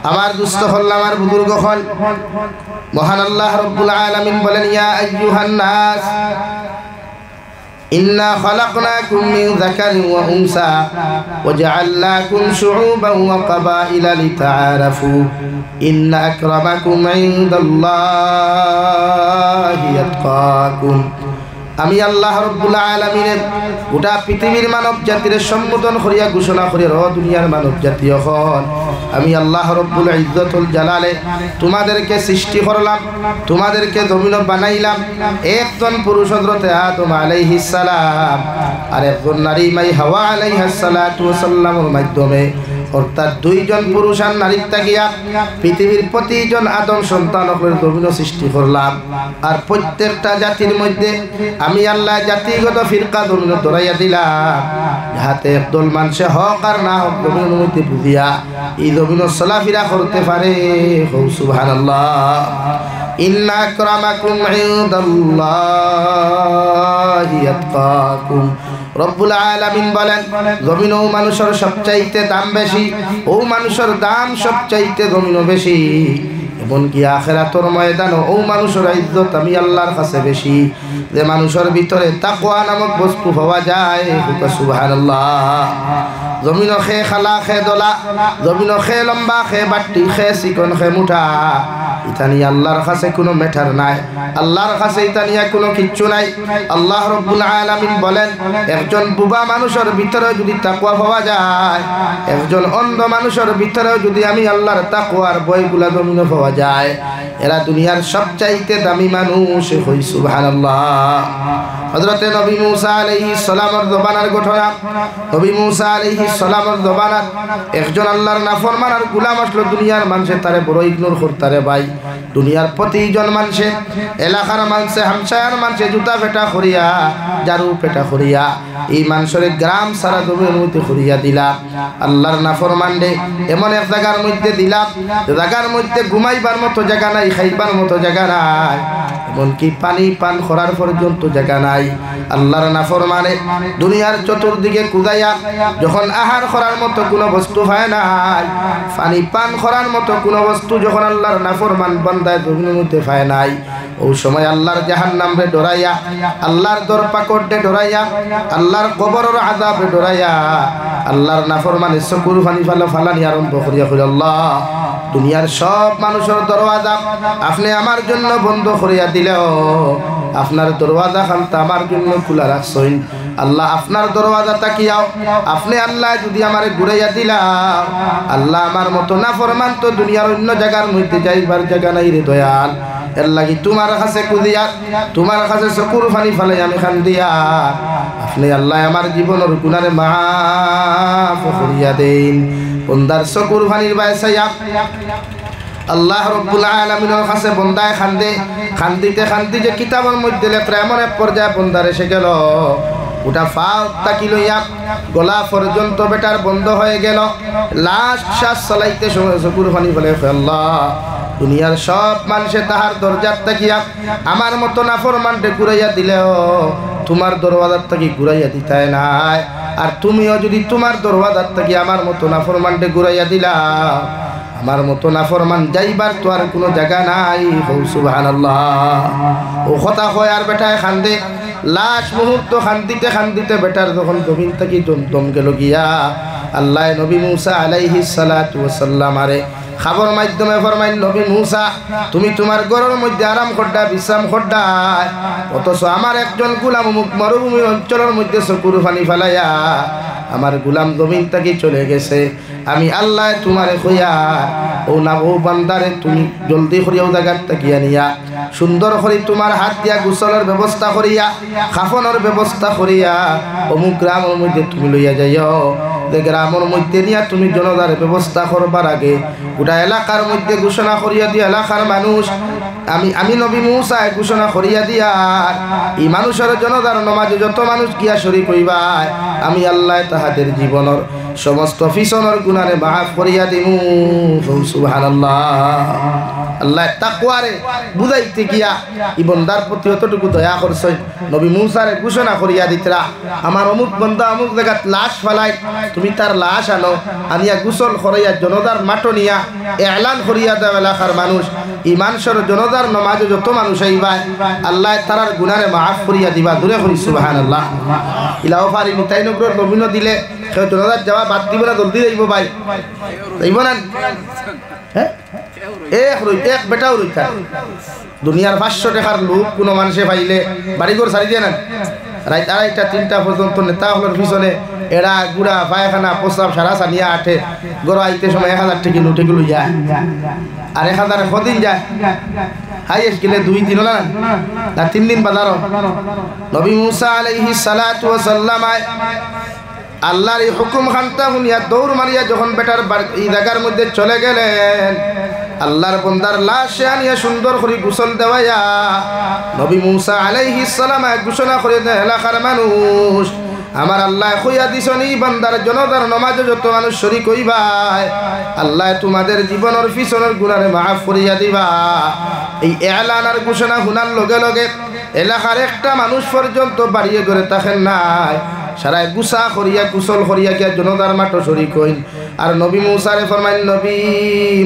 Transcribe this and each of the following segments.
আমার দুস্থ হল, আমার বুজুর্গ হল, মহান আল্লাহ রব্বুল আলামিন বলেন, ইয়া আইয়ুহান নাস ইন্না খালাকনাকুম মিন যাকারিন ওয়া উনসা ওয়া জাআলনাকুম শুউবান ওয়া ক্বাবাইলা লিতাআরাফু ইন্না আকরামাকুম ইনদাল্লাহি আতকাকুম। আমি আল্লাহ রব্বুল আলামিনের গোটা পৃথিবীর মানব জাতির সম্বোধন করিয়া ঘোষণা করি, ও দুনিয়ার মানব জাতি হল, আমি আল্লাহ রব্বুল ইজ্জতুল জালালে তোমাদেরকে সৃষ্টি করলাম, তোমাদেরকে জমিন বানাইলাম। একজন পুরুষ হযরত আদম আলাইহিস সালাম আর একজন নারী মাই হাওয়া আলাইহিস সালাতু ওয়াস সালামের মাধ্যমে, অর্থাৎ দুইজন পুরুষ আর নারীর তাকিয়া পৃথিবীর প্রতিজন আদম সন্তানকের জমিন সৃষ্টি করলাম। আর প্রত্যেকটা জাতির মধ্যে আমি আল্লাহ জাতিগত ফিরকা জমিন ধরাইয়া দিলাম, যাহাতে একদল মানুষে হক আর না হক জমিনের মধ্যে বুঝিয়া এই জমিন চলাফেরা করতে পারে। সুবহানাল্লাহ। ইন্না আকরামাকুম ইনদাল্লাহি আতকাকুম। রব্বুল আলামিন বলেন, জমিন ও মানুষের সবচাইতে দাম বেশি, ও মানুষের দাম সবচাইতে জমিনও বেশি। এমনকি আখিরাতের ময়দানে ও মানুষের ইজ্জত আমি আল্লাহর কাছে বেশি। যে মানুষের ভিতরে তাকওয়া নামক বস্তু পাওয়া যায়, সুবহানাল্লাহ। জমিন খে খালা খে দলা, জমিন খে লম্বা খে বাট্টি খে চিকন খে মুঠা, ইতানি আল্লাহর কাছে কোনো ম্যাটার নাই, আল্লাহর কাছে ইতানিয়া কোনো কিচ্ছু নাই। আল্লাহ রব্বুল আলামিন বলেন, একজন বুবা মানুষের ভিতরে যদি তাকওয়া পাওয়া যায়, একজন অন্ধ মানুষের ভিতরে যদি আমি আল্লাহর তাকওয়ার বইগুলা জমিনে পাওয়া যায়, এরা দুনিয়ার সবচাইতে দামি মানুষ হই। সুবহানাল্লাহ। হযরতে নবী মূসা আলাইহিস সালামের জবানের ঘটনা। নবী মূসা আলাইহিস সালামের জবানত একজন আল্লাহর নাফরমান আর গোলাম আসলো। দুনিয়ার মানুষে তারে বড় ইগনোর করতারে ভাই। দুনিয়ার প্রতিজন মানুষে, এলাকার মানুষে, হামসায়ার মানুষে জুতা পেটা করিয়া, জারু পেটা করিয়া এই মানুষের গ্রাম সারা জমির মধ্যে করিয়া দিলাম। আল্লাহর নাফরমান রে এমন এক জায়গার মধ্যে দিলাম, জায়গার মধ্যে ঘুমাইবার মতো জায়গা নাই, খাইবার মতো জায়গা নাই, এমনকি পানি পান করার পর্যন্ত জায়গা নাই। আল্লাহর নাফরমানে দুনিয়ার চতুর্দিকে কুদাইয়া যখন আহার করার মতো কোনো বস্তু হয় নাই, পানি পান করার মতো কোনো বস্তু যখন আল্লাহর নাফরমান বান্দায় জমিনের মধ্যে পায় নাই, ওই সময় আল্লাহর জাহান্নাম রে ডরাইয়া, আল্লাহর দরপাকট রে ডরাইয়া, আল্লাহর কবরের আযাব রে ডরাইয়া আল্লাহর নাফরমানে চকুর পানি ফালানি আরম্ভ করিয়া কইল, আল্লাহ দুনিয়ার সব মানুষের দরওয়াজা আপনি আমার জন্য বন্ধ করিয়া দিলেও আপনার দরওয়াজা খানটা আমার জন্য খোলা রাখছেন। আল্লাহ আপনার দরওয়াজা তাকিয়াও আপনি আল্লাহ যদি আমারে ঘুরাইয়া দিলাম, আল্লাহ আমার মতো নাফরমান তো দুনিয়ার অন্য জায়গার মধ্যে যাইবার জায়গা নাই রে দয়াল। এর লাগি তোমার কাছে কুদিয়া, তোমার কাছে চকুর পানি ফালাই আমি খান দিয়া আপনি আল্লাহ আমার জীবনের গুনারে মাফ করিয়া দেন। বন্দার চকুর পানির বাইসাইয়া আল্লাহ রব্বুল আলামিনের কাছে বন্দায় খান্দে, খান্দিতে খান্দিতে কিতাবের মধ্যে লেখা এমন এক পর্যায়ে বন্দার এসে গেল, ওটা ফাও তাকি লইয়া গলা পর্যন্ত বেটার বন্ধ হয়ে গেল। লাস্ট শ্বাস চালাইতে সময় চকুর পানি ফেলে, আল্লাহ দুনিয়ার সব মানুষে তাহার দরজার তাকিয়া আমার মতো নাফরমানকে ঘুরাইয়া দিলেও তোমার দরওয়াজার থেকে ঘুরাইয়া দিতাই নাই। আর তুমিও যদি তোমার দরওয়াজার থেকে আমার মতো নাফরমানকে ঘুরাইয়া দিলা, আমার মতো নাফরমান যাইবার তো আর কোনো জায়গা নাই। সুবহানাল্লাহ। ও কথা হয় আর বেটায় খান্দে। লাশ মুহূর্ত খান্দিতে খান্দিতে বেটার যখন জমিন থেকে দম গেল গিয়া, আল্লাহ নবী মূসা আলাইহিস সালাতু ওয়াস সালাম আরে খবর মাধ্যমে ফরমাইল, নবী মূসা তুমি তোমার ঘরের মধ্যে আরাম করডা, বিশ্রাম করডা, অথচ আমার একজন গোলাম মরুভূমি অঞ্চলের মধ্যে চকুর পানি ফেলাইয়া আমার গোলাম জমিন থেকে চলে গেছে। আমি আল্লাহ তোমারে কইয়া ও না ও বান্দারে তুমি জলদি করিয়া জায়গার তাকিয়া নিয়া সুন্দর করে তোমার হাত দিয়া গোসলের ব্যবস্থা করিয়া, খাফনের ব্যবস্থা করিয়া অমুক গ্রামের মধ্যে তুমি লইয়া যাইও। যে গ্রামের মধ্যে নিয়া তুমি জনতার ব্যবস্থা করবার আগে গোটা এলাকার মধ্যে ঘোষণা করিয়া দিয়া, এলাকার মানুষ আমি নবী মূসা ঘোষণা করিয়া দিয়া এই মানুষের জনতার নমাজে যত মানুষ গিয়া শরীক হইবা, আমি আল্লাহ তাহাদের জীবনের সমস্ত পিছনের গুনারে মাফ করিয়া দিমু সুবহানাল্লাহ আল্লাহ তাকওয়ারে বুঝাইতে গিয়া ই বান্দার প্রতি অতটুকু দয়া করছেন নবী মূসারে ঘোষণা করিয়া দিতরা আমার অমুক বান্দা অমুক জায়গাত লাশ ফেলাই তুমি তার লাশ আনো আনিয়া গোসল করাইয়া জনতার মাঠ নিয়া এলান করিয়া দাও এলাকার মানুষ ই মানুষের জনতার নামাজে যত মানুষ আইবা আল্লাহ তারার গুনারে মাফ করিয়া দিবা দূরে করি সুবহানাল্লাহ ইলাও ফারি নিতাই নগর নবীন দিলে কেউ জনতার যাওয়া বাদ দিব না জলদি যাইব ভাই যাইব না হ্যাঁ এক বেটাও রইতা দুনিয়ার 500 টাকার লোক কোনো মানুষে পাইলে বাড়িঘর ছাড়ি দিয়ে না রাত 2:30 3টা পর্যন্ত নেতা হলোর পিছনে এরা গুড়া পায়খানা প্রস্রাব সারা সানিয়া আঠে গড় আইতে সময় 1000 টাকা লুটে গুলো যায় আর 1000 কদিন যায় হাইয়েস্ট গেলে 2 দিন না 3 দিন বাজারও নবী মুসা আলাইহিস সালাতু ওয়াস সালাম আল্লাহর এই হুকুম খানটা শুনিয়া দৌড় মারিয়া যখন বেটার এই জায়গার মধ্যে চলে গেলেন আল্লাহর বান্দার লাশ আনিয়া সুন্দর করে গোসল দেওয়াইয়া নবী মুসা আলাইহিস সালাম ঘোষণা করে দেন এলাকার মানুষ আমার আল্লাহ কইয়া দিছনি বান্দার জনতার নামাজে যত মানুষ শরীক হইবাই আল্লাহ তোমাদের জীবনের পিছনের গুনারে মাফ করিয়া দিবা এই এলান আর ঘোষণা শোনার লগে লগে এলাকার একটা মানুষ পর্যন্ত বাড়িয়ে করে থাকেন নাই সারাই গুসা করিয়া গোসল করিয়া গিয়া জনতার মাঠ শরীক হইন আর নবী মুসারে ফরমাইন নবী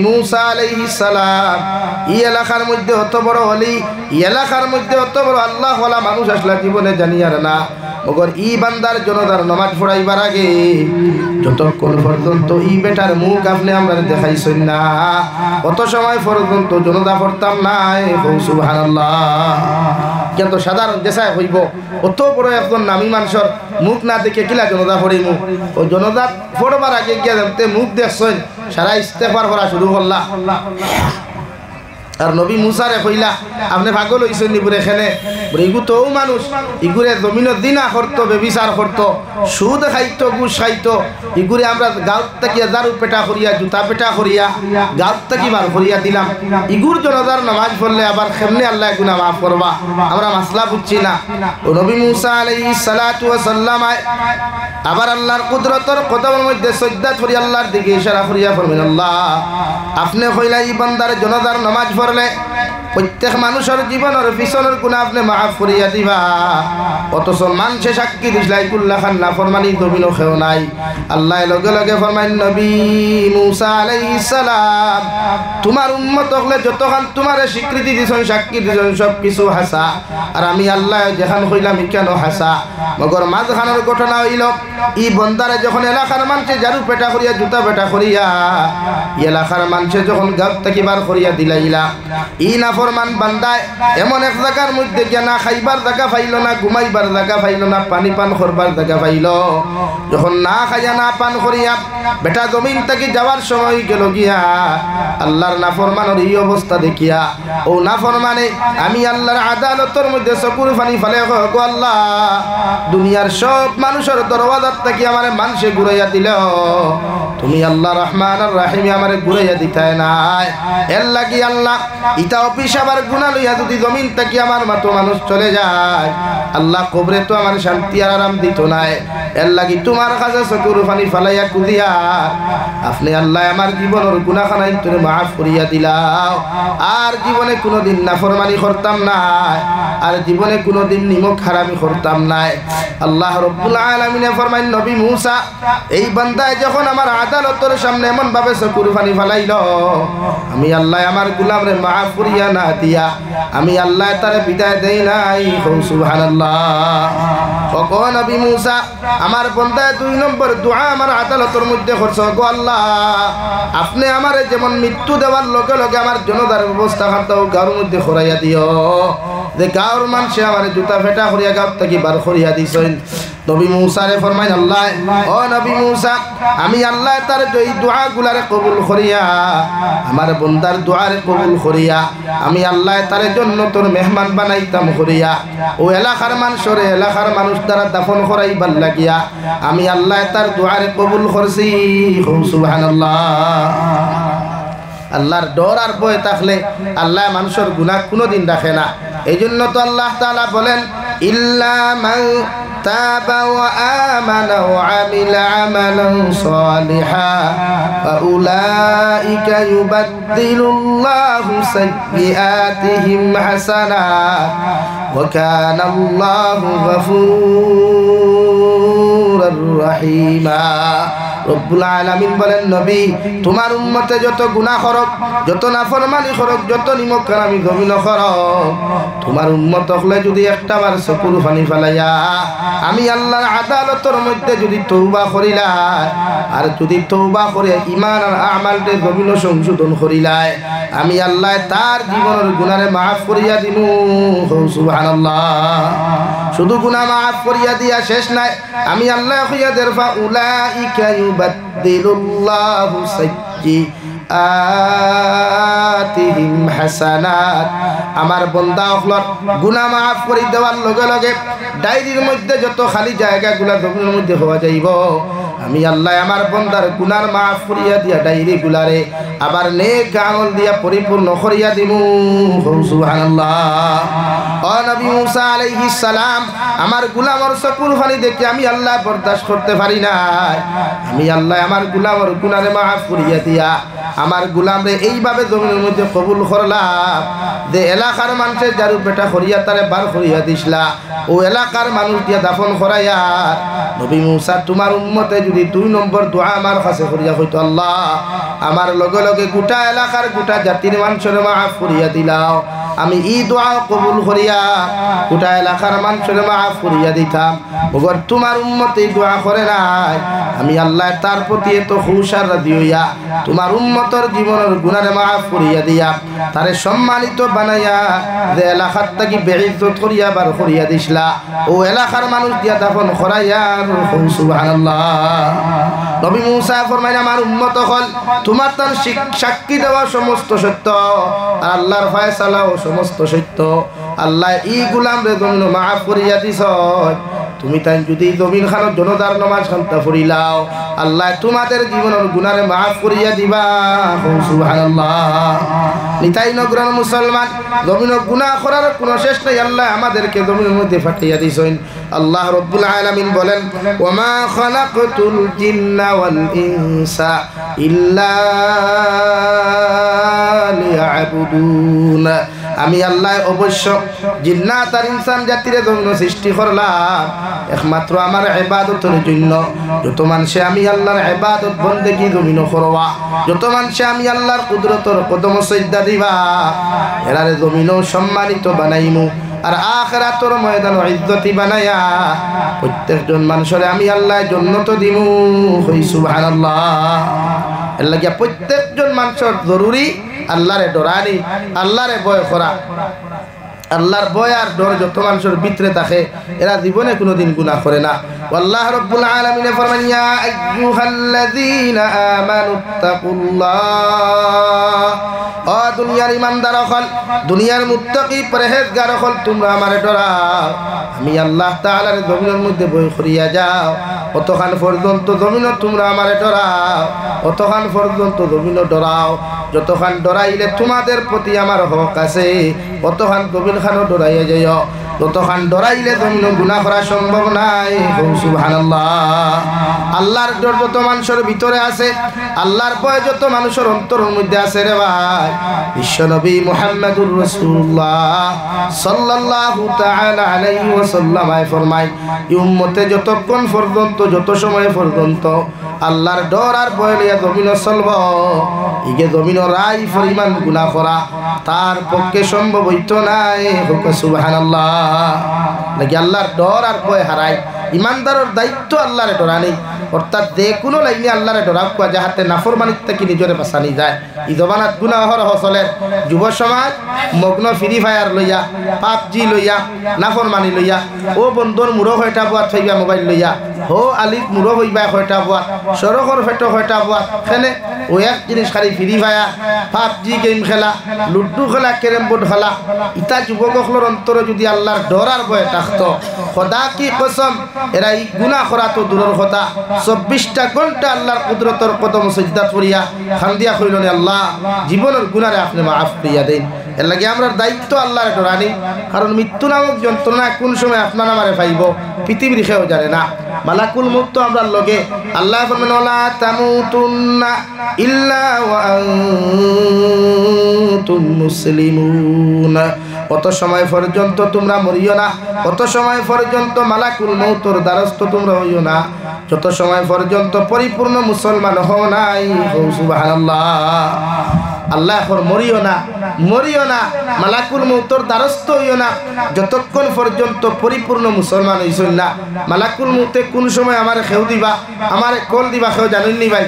মুসা আলাইহিস সালাম এই এলাকার মধ্যে অত বড় হলি এই এলাকার মধ্যে অত বড় আল্লাহ ওয়ালা মানুষ আসলা জীবনে জানিয়ার না মগর ই বান্দার জনতার নামাজ পড়াইবার আগে যতক্ষণ পর্যন্ত ই বেটার মুখ আপনি আমরা দেখাইছেন না কত সময় পর্যন্ত জনতা পড়তাম না সুবহানাল্লাহ কিন্তু সাধারণ দেশায় হইব অত বড় একজন নামী মানুষের মুখ না দেখে কিলা জনতা পড়িমু ও জনতা পড়বার আগে গিয়া দেখতে মুখ দেখছেন সারা ইস্তেগফার করা শুরু করলা আর নবী মুসারে কইলা আপনি পাগল হইছেন নি বুড়ে খেলে ইগু তো মানুষ ইগুরে জমিনের দিনা করতো বেবিচার করতো সুদ খাইতো ঘুষ খাইতো ইগুরে আমরা গাঁত থেকে দারু পেটা করিয়া জুতা পেটা করিয়া গাঁত থেকে বার করিয়া দিলাম ইগুর জনতার নামাজ পড়লে আবার কেমনে আল্লাহ গুনাহ মাফ করবা আমরা মাসলা বুঝছি না ও নবী মুসা আলাইহিস সালাতু ওয়াস সালাম আবার আল্লাহর কুদরতের কদমের মধ্যে সিজদা করি আল্লাহর দিকে ইশারা করিয়া ফরমান আল্লাহ আপনি কইলা এই বান্দার জনতার নামাজ পড়লে প্রত্যেক মানুষের জীবনের পিছনের গুনাহ আপনি মাফ করিয়া দিবা অথচ মানুষে সাক্ষী দিছলাই কুল্লা খান নাফরমানি জমিনও খেও নাই আল্লাহ লগে লগে ফরমাইন নবী মুসা আলাইহিস সালাম তোমার উম্মত হলে যতখান তোমারে স্বীকৃতি দিছেন সাক্ষী দিছেন সব কিছু হাসা আর আমি আল্লাহ যেখান কইলাম কেন হাসা মগর মাঝখানের ঘটনা হইল ই বন্দারে যখন এলাকার মানুষে জারু পেটা করিয়া জুতা পেটা করিয়া এলাকার মানুষে যখন গাঁত থেকে বার করিয়া দিলাইলা ই নাফরমান বান্দায় এমন এক জায়গার মধ্যে গিয়া না খাইবার জায়গা পাইল না ঘুমাইবার জায়গা পাইল না পানি পান করবার জায়গা পাইল যখন না খাইয়া না পান করিয়া বেটা জমিন থেকে যাওয়ার সময় গেল গিয়া আল্লাহর নাফরমানের এই অবস্থা দেখিয়া ও নাফরমানে আমি আল্লাহর আদালতের মধ্যে চকুর পানি ফেলে গো আল্লাহ দুনিয়ার সব মানুষের দরওয়াজার থেকে আমারে মানুষে ঘুরাইয়া দিল তুমি আল্লাহ রহমান আর রাহিম আমারে ঘুরাইয়া দিতে নাই এর লাগি আল্লাহ ইটা অফিস আবার গুনাহ লইয়া যদি জমিন থেকে আমার মতো মানুষ চলে যায় আল্লাহ কবরে তো আমার শান্তি আর আরাম দিত নাই এর লাগি তোমার কাছে চকুর পানি ফালাইয়া কুদিয়া আপনি আল্লাহ আমার জীবনের গুনাহখানা তুমি মাফ করিয়া দিলাও আর জীবনে কোনোদিন নাফরমানি করতাম না আর জীবনে কোনোদিন নিমক হারামি করতাম না আল্লাহ রব্বুল আলামিনে ফরমাইন নবী মুসা এই বান্দায় যখন আমার আদালতের সামনে এমন ভাবে চকুর পানি ফালাইল আমি আল্লাহ আমার গোলামরে মাফ করিয়া না দিয়া আমি আল্লাহ তারে বিদায় দেই নাই সুবহানাল্লাহ ও নবী মুসা আমার বান্দায় 2 নম্বর দোয়া আমার আদালতের মধ্যে করছ গো আল্লাহ আপনি আমারে যেমন মৃত্যু দেওয়ার লগে লগে আমার জনতার ব্যবস্থা করতেও গাঁর মধ্যে করাইয়া দিও যে গাঁর মানুষে আমার জুতা ফেটা করিয়া গাঁত থেকে বার করিয়া দিছেন নবী মুসারে ফরমাইন আল্লাহ ও নবী মুসা আমি আল্লাহ তার এই দোয়াগুলারে কবুল করিয়া আমার বান্দার দোয়ারে কবুল করিয়া আমি আল্লাহ তার জন্য তোর মেহমান বানাইতাম করিয়া ও এলাকার মানুষ দ্বারা দাফন করাইবার লাগিয়া আমি আল্লাহ তার দোয়ারে কবুল করছি সুবহানাল্লাহ আল্লাহর ডর আর ভয় থাকলে আল্লাহ মানুষের গুনাহ কোনোদিন রাখে না এই জন্য তো আল্লাহ তাআলা বলেন إلا من تاب وآمن وعمل عملا صالحا فأولئك يبدل الله سيئاتهم حسنات وكان الله غفورا رحيما রব্বুল আলামিন বলেন নবী তোমার উম্মতে যত গুনাহ করক যত নাফরমানি করক যত নিমকরামি গমিন করক তোমার উম্মত হলে যদি একটাবার চকুর পানি ফেলাইয়া আমি আল্লাহর আদালতের মধ্যে যদি তওবা করিলাই আর যদি তওবা করে ঈমান আর আমালতে গমিন সংশোধন করিলাই আমি আল্লাহ তার জীবনের গুনাহে মাফ করিয়া দিমু সুবহানাল্লাহ শুধু গুনাহ মাফ করিয়া দিয়া শেষ নাই আমি আল্লাহ কইয়া দেরফা উলাইকা ইউবাদদিলুল্লাহু সাইয়্যাতিহিম হাসানাত আমার বান্দা হলর গুনাহ মাফ করে দেওয়ার লগে লগে ডায়েরির মধ্যে যত খালি জায়গাগুলো জমিনের মধ্যে হওয়া যাইব আমি আল্লাহ আমার বান্দার গুনাহ মাফ করিয়া দিয়া ডায়েরি গুলারে আবার নেক আমল দিয়া পরিপূর্ণ করিয়া দিমু সুবহানাল্লাহ ও নবী মুসা আলাইহিস সালাম আমার গোলামের চকুর পানি দেখে আমি আল্লাহ বরদাশত করতে পারি না আমি আল্লাহ আমার গোলামের গুনাহ মাফ করিয়া দিয়া আমার গোলামরে এইভাবে জমিনের মধ্যে কবুল করলাম যে এলাকার মানুষের যারু বেটা করিয়া তারে বার করিয়া দিছলা ও এলাকার মানুষ দিয়া দাফন করাইয়া নবী মুসা তোমার উম্মতে যদি 2 নম্বর দোয়া আমার কাছে করিয়া হইতো আল্লাহ আমার লগে লগে গোটা এলাকার গোটা জাতির মানুষের মাফ করিয়া দিলাও আমি এই দোয়া কবুল করিয়া গোটা এলাকার মানুষের মাফ করিয়া দিতাম ওগর তোমার উম্মত এই দোয়া করে নাই আমি আল্লাহ তার প্রতি এত খুশ আর রাজি হইয়া তোমার উম্মতর জীবনের গুনাহে মাফ করিয়া দিয়া তারে সম্মানিত বানাইয়া যে এলাকার থেকে বেইজ্জত করিয়া বার করিয়া দিছলা ও এলাকার মানুষ দিয়া দাফন করাইয়া সুবহানাল্লাহ নবী মুসা ফরমাইলেন আমার উম্মত হল তোমার তার সাক্ষী দেওয়া সমস্ত সত্য আর আল্লাহর ফয়সালাও সমস্ত সত্য আল্লাহ এই গোলামরে জমিন মাফ করিয়া দিছ তুমি তাই যদি জমিন খানত জনতার নামাজ খানতা পড়িলাও আল্লাহ তোমাদের জীবনের গুনাহে মাফ করিয়া দিবা সুবহানাল্লাহ নিতাই নগরের মুসলমান জমিনের গুনাহ করার কোনো শেষ নাই আল্লাহ আমাদেরকে জমিনের মধ্যে ফাটিয়ে দিছেন আল্লাহ রাব্বুল আলামিন বলেন ওমা খালাকতুল জিন্না ওয়াল ইনসা ইল্লা লিয়াবুদুন আমি আল্লাহ অবশ্য জিন্নাত আর ইনসান জাতির জন্য সৃষ্টি করলাম একমাত্র আমার ইবাদতের জন্য যত মানুষে আমি আল্লাহর ইবাদত বন্দেগী জমিন করবা যত মানুষে আমি আল্লাহর কুদরতের কদম সিজদা দিবা এরারে জমিনও সম্মানিত বানাইমু আর আখিরাতের ময়দান ইজ্জতি বানায়া প্রত্যেকজন মানুষের আমি আল্লাহ জান্নাত দিমু কই সুবহানাল্লাহ এর লাগি প্রত্যেকজন মানুষের জরুরি আল্লাহরে ডরানি আল্লাহরে ভয় করা আল্লাহর ভয় আর ডর যত মানুষের ভিতরে থাকে এরা জীবনে কোনোদিন গুনাহ করে না আল্লাহ রাব্বুল আলামিন ফরমান ইয়া আইয়ুহাল্লাযীনা আমানুত্তাকুল্লাহ ও দুনিয়ার ইমানদার হল দুনিয়ার মুত্তাকি পরহেজগার হল তোমরা আমারে ডরাও আমি আল্লাহ তাআলার জমিনের মধ্যে ভয় করিয়া যাও অতখান পর্যন্ত জমিন তোমরা আমারে ডরাও অতখান পর্যন্ত জমিন ডরাও যতখান ডরাইলে তোমাদের প্রতি আমার হক আছে অতখান জমিন খানো ডরাইয়া যাও যতখান ডরাইলে জমিন গুনাহ করা সম্ভব নাই সুবহানাল্লাহ আল্লাহর ডর যত মানুষের ভিতরে আছে আল্লাহর ভয় যত মানুষের অন্তরের মধ্যে আছে রে ভাই বিশ্বনবী মুহাম্মদুর রাসূলুল্লাহ সাল্লাল্লাহু তাআলা আলাইহি ওয়াসাল্লাম ফরমায় এই উম্মতে যতক্ষণ পর্যন্ত যত সময় পর্যন্ত আল্লাহর ডর আর ভয় লইয়া জমিন চলব ইগে জমিন রাই পরিমাণ গুনাহ করা তার পক্ষে সম্ভব হইতো নাই সুবহানাল্লাহ নাকি আল্লাহর ডর আর ভয় হারায় ইমানদারের দায়িত্ব আল্লাহরে ডরানি অর্থাৎ যে কোনো লাইনে আল্লাহরে ডরাব কোয়া যাহাতে নাফরমানিত থেকে নিজরে বাঁচানি যায় ই জবানাত গুনাহ হরহ চলে যুব সমাজ মগ্ন ফ্রি ফায়ার লইয়া পাবজি লইয়া নাফরমানি লইয়া ও বন্ধুর মুড়ো হয়টা বুয়াত হইবা মোবাইল লইয়া হো আলিক মুড়ো হইবা হয়টা বুয়াত সরকর ফেটো হয়টা বুয়াত খেনে ও এক জিনিস খালি ফ্রি ফায়ার পাবজি গেম খেলা লুডু খেলা ক্যারেম বোর্ড খেলা ইতা যুবকসকলের অন্তরে যদি আল্লাহর ডর আর ভয় থাকতো খোদা কি কসম এরা এই গুনাহ করা তো দূরের কথা 24টা ঘন্টা আল্লাহর কুদরতের কদম সিজদা করিয়া খান্দিয়া কইলেন আল্লাহ জীবনের গুনাহে আপনি মাফ করিয়া দেন এর লাগে আমরা দায়িত্ব আল্লাহর ডরানি, কারণ মৃত্যু নামক যন্ত্রণা কোন সময় আপনার আমারে পাইব পৃথিবীর কেউ জানে না। মালাকুল মউত তো আমরা লগে, আল্লাহ ফরমান ওয়ালা তামুতুন্না ইল্লা ওয়া আনতুম মুসলিমুন, কত সময় পর্যন্ত তোমরা মরিও না, কত সময় পর্যন্ত মালাকুল মউতর দ্বারস্থ তোমরা হইও না, যত সময় পর্যন্ত পরিপূর্ণ মুসলমান হও নাই। সুবহানাল্লাহ। আল্লাহ এখন মরিও না, মরিও না, মালাকুল মউতর দ্বারস্থ হইও না যতক্ষণ পর্যন্ত পরিপূর্ণ মুসলমান হইছেন না। মালাকুল মউতে কোন সময় আমার খেউ দিবা, আমার কল দিবা কেউ জানেননি ভাই,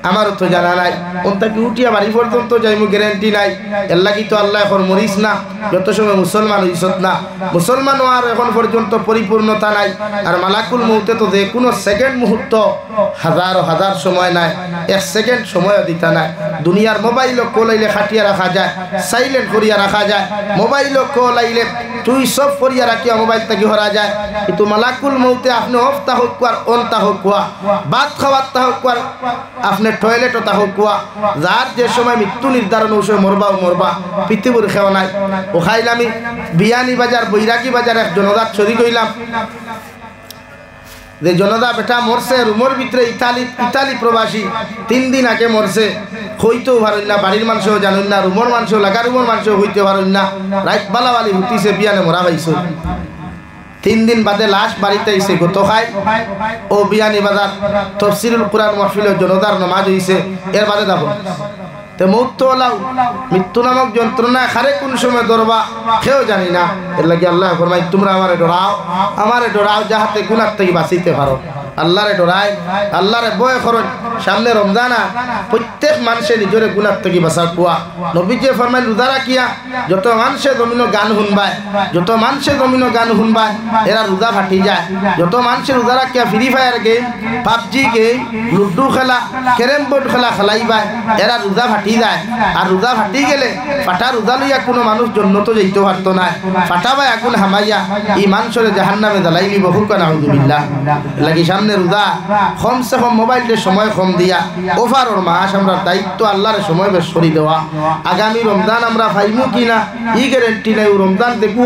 আমারও তো জানা নাই। ওটা কি উঠিয়া বাড়ি পর্যন্ত যাইমু গ্যারান্টি নাই। এর লাগি তো আল্লাহ এখন মরিস না যত সময় মুসলমান হইছত না। মুসলমান হওয়ার এখন পর্যন্ত পরিপূর্ণতা নাই। আর মালাকুল মউতে তো যে কোনো সেকেন্ড মুহূর্ত হাজার হাজার সময় নাই, এক সেকেন্ড সময়ও দিতা নাই। দুনিয়ার মোবাইলও কল আইলে খাটিয়া রাখা যায়, সাইলেন্ট করিয়া রাখা যায়, মোবাইলও কল আইলে তুই সব করিয়া রাখিয়া মোবাইল থেকে হরা যায়। কিন্তু মালাকুল মউতে আপনি অফ তাহক কুয়ার অন তাহক কুয়া, ভাত খাওয়ার তাহক কুয়ার আপনি টয়লেটও তাহক কুয়া, যার যে সময় মৃত্যু নির্ধারণ ওই সময় মরবাও মরবা, পৃথিবীর খেও নাই। ও খাইলে আমি বিয়ানি বাজার বৈরাগী বাজার এক জনদার ছড়ি গইলাম, যে জনদা বেটা মরছে রুমের ভিতরে, ইতালি প্রবাসী 3 দিন আগে মরছে, হইতেও পারেন না, বাড়ির মানুষও জানেন না, রুমের মানুষও লাগা রুমের মানুষও হইতে পারেন না, রাত বালাবালি হুতিছে বিয়ানে মরা পাইছো। 3 দিন বাদে লাশ বাড়িতে আইছে গত খাই ও বিয়ানি বাজার তফসিরুল কুরআন মাহফিলের জনদার নামাজ হইছে। এর বাদে দেখো তে মৌত লাও মৃত্যু নামক যন্ত্রণা খারে কোন সময় ধরবা কেউ জানি না। এর লাগে আল্লাহ ফরমায় তোমরা আমারে ডরাও যাহাতে গুনাহ থেকে বাঁচিতে পারো। আল্লাহরে ডরাই, আল্লাহরে ভয় করুন। সামনে রমজান, প্রত্যেক মানুষে নিজের গুনাহ থেকে বাঁচা কুয়া। নবীজি ফরমায় রোজা রাখিয়া যত মানুষে জমিনো গান শুনবায়, যত মানুষে জমিনো গান শুনবায় এরা রোজা ফাটি যায়। যত মানুষে রোজা রাখিয়া free fire game, PUBG game, ludo খেলা, ক্যারেম বোর্ড খেলা খেলাইবায় এরা রোজা ফাটি যায়। আর রোজা ফাটি গেলে ফাটা রোজা লইয়া কোনো মানুষ জন্নত যাইতে পারতো না, ফাটাবায় আগুন হামাইয়া এই মানুষের জাহান্নামে জ্বালাই নিব। হুকা নাউযুবিল্লাহ। লাগি সামনে রোজা, কমসে কম মোবাইলের সময় কম দিয়া ওভারর মাস আমরা দায়িত্ব আল্লাহর সময় বেশ করি দেওয়া। আগামী রমজান আমরা পাইমু কিনা ই গ্যারেন্টি নাই। রমজান দেখু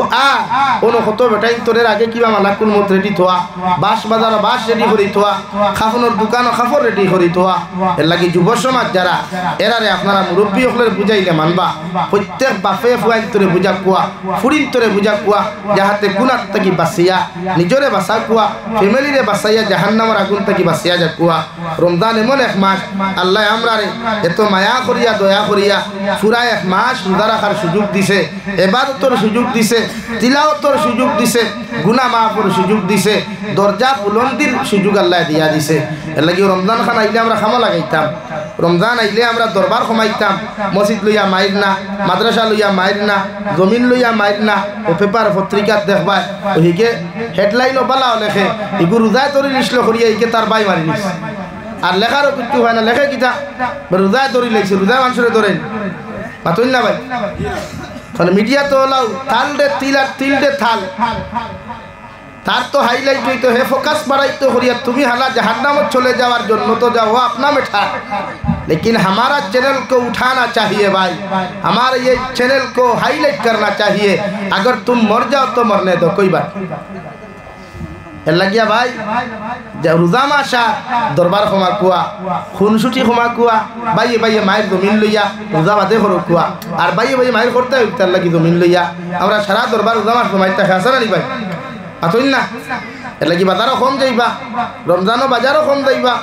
কোনো কত বেটাই তোরের আগে কিবা মালাকুল মউত রেডি থোয়া, বাস বাজার বাস রেডি করি থোয়া, খাফনের দোকানও খাফর রেডি করি থোয়া। এর লাগি যুব সমাজ যারা এরারে আপনারা মুরব্বী হলের বুঝাইলে মানবা। প্রত্যেক বাপে ফুয়াইন তোরে বুঝা কুয়া, ফুরিন তোরে বুঝা কুয়া, যাহাতে গুনাহ থেকে বাঁচিয়া নিজরে বাঁচা কুয়া, ফ্যামিলিরে বাঁচাইয়া জাহান্নামের আগুন থেকে বাঁচিয়া যা কুয়া। রমজান এমন এক মাস আল্লাহ আমরারে এত মায়া করিয়া দয়া করিয়া পুরা 1 মাস রোজা রাখার সুযোগ দিছে, ইবাদতের সুযোগ দিছে, তিলাওয়াতের সুযোগ দিছে, গুনাহ মাফের সুযোগ দিছে, দরজা বুলন্দির সুযোগ আল্লাহ দিয়া দিছে। এর লাগি রমজান খান আইলে আমরা খামা লাগাইতাম, রমজান আইলে আমরা দরবার কমাইতাম। মসজিদ লইয়া মাইর না, মাদ্রাসা লইয়া মাইর না, জমিন লইয়া মাইর না। ও পেপার পত্রিকাত দেখবাই ও হিগে হেডলাইনও বালাও লেখে ইগু রোজায় তরি লিসলো করিয়া ইকে তার বাই মারি নিস। আর লেখারও কিছু হয় না, লেখে কিতা রোজায় তরি লেগছে, রোজায় মানুষের ধরেন মাতুন না ভাই। মানে মিডিয়া তো হলাও থাল দে তিল আর তিল দে থাল, তার তো হাইলাইট হইতো হে ফোকাস বাড়াইতো করিয়া তুমি হালা জাহান্নামত চলে যাওয়ার জন্য তো যাও अपना में था। लेकिन हमारा चैनल को उठाना चाहिए भाई, हमारे ये चैनल को हाईलाइट करना चाहिए। अगर तुम मर जाओ तो मरने दो, कोई बात লাগিয়া ভাই রোজা মাসা দরবার ক্ষমা কুয়া, খুনসুটি ক্ষমা কুয়া, বাইয়ে বাইয়ে মায়ের জমিন লইয়া রোজা বাদে করো কুয়া। আর বাইয়ে বাইয়ে মায়ের করতে হয় তার লাগি জমিন লইয়া আমরা সারা দরবার রোজা মাস মাইতে খাসারা নি ভাই আতইন না। এর লাগি বাজারও কম যাইবা, রমজানও বাজারও কম যাইবা,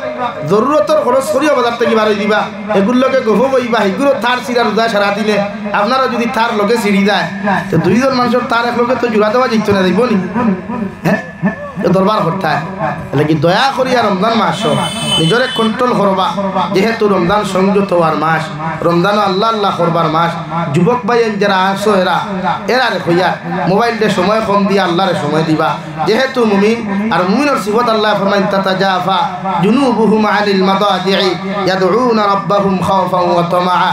জরুরতর খরচ করিও বাজার থেকে বাড়াই দিবা। এগুলোকে গভো বইবা, এগুলো থার সিরা রোজা সারা দিনে আপনারা যদি থার লোকে সিঁড়ি যায় তো 2 জন মানুষের তার এক লোকে তো জোড়া দেওয়া যাইতো না, যাইব নি? হ্যাঁ দরবার করতে হয়। লাগি দয়া করিয়া রমজান মাস নিজরে কন্ট্রোল করবা, যেহেতু রমজান সংযত হওয়ার মাস, রমজান আল্লাহ আল্লাহ করবার মাস। যুবক ভাই যারা আসো এরারে হইয়া মোবাইলটা সময় কম দিয়া আল্লাহরে সময় দিবা। যেহেতু মুমিন আর মুমিনের সিফত আল্লাহ ফরমায় তাতাজাফা জুনুবুহুম আনিল মাদাজি'i ইয়াদউনা রাব্বাহুম খাওফান ওয়া তামাআ।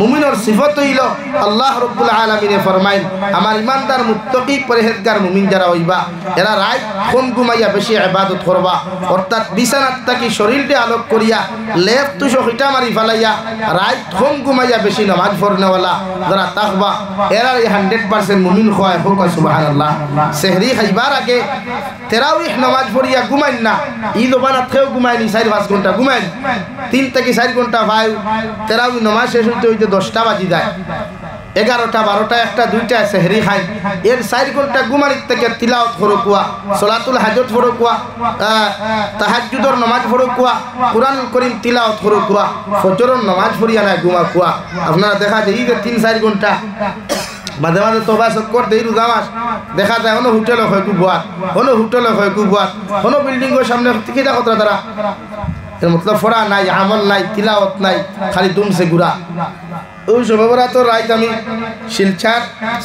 মুমিনের সিফত হইল আল্লাহ রাব্বুল আলামিনে ফরমায় আমার ইমানদার মুত্তাকি পরহেজগার মুমিন যারা হইবা এরা রাত কম ঘুমাইয়া বেশি ইবাদত করবা, অর্থাৎ বিছানাত থাকি শরীর শরীরটি আলোক করিয়া লেপ তুষো হিটা মারি ফেলাইয়া রাত ঘুম ঘুমাইয়া বেশি নামাজ পড়নেওয়ালা যারা তাকবা এরা 100% মুমিন হয় হোক সুবহানাল্লাহ। সেহরি খাইবার আগে তারাউইহ নামাজ পড়িয়া ঘুমাইন না, ঈদ বানাত খেয়েও ঘুমায়নি 4-5 ঘন্টা ঘুমাইন, 3 থেকে 4 ঘন্টা ভাই তারাউইহ নামাজ শেষ হইতে হইতে 10টা বাজি যায়, 11টা 12টা 1টা 2টা সেহরি খাই, এর 4 ঘন্টা ঘুমানির থেকে তিলাওয়াত ফরকুয়া, সলাতুল হাজত ফরকুয়া, তাহাজ্জুদের নামাজ ফরকুয়া, কুরআন করিম তিলাওয়াত ফরকুয়া, ফজরের নামাজ পড়িয়া না ঘুমা কুয়া। আপনারা দেখা যায় এই যে 3-4 ঘন্টা মাঝে মাঝে তোবা চক্কর দেই রোজা মাস দেখা যায় কোনো হোটেলে হয় কুবুয়াত, কোনো হোটেলে হয় কুবুয়াত, কোনো বিল্ডিংয়ের সামনে কিটা কথা তারা এর মতলব ফড়া নাই, আমল নাই, তিলাওয়াত নাই, খালি দুমসে ঘুরা। ওই সবেবরাত রাইত আমি শিলচার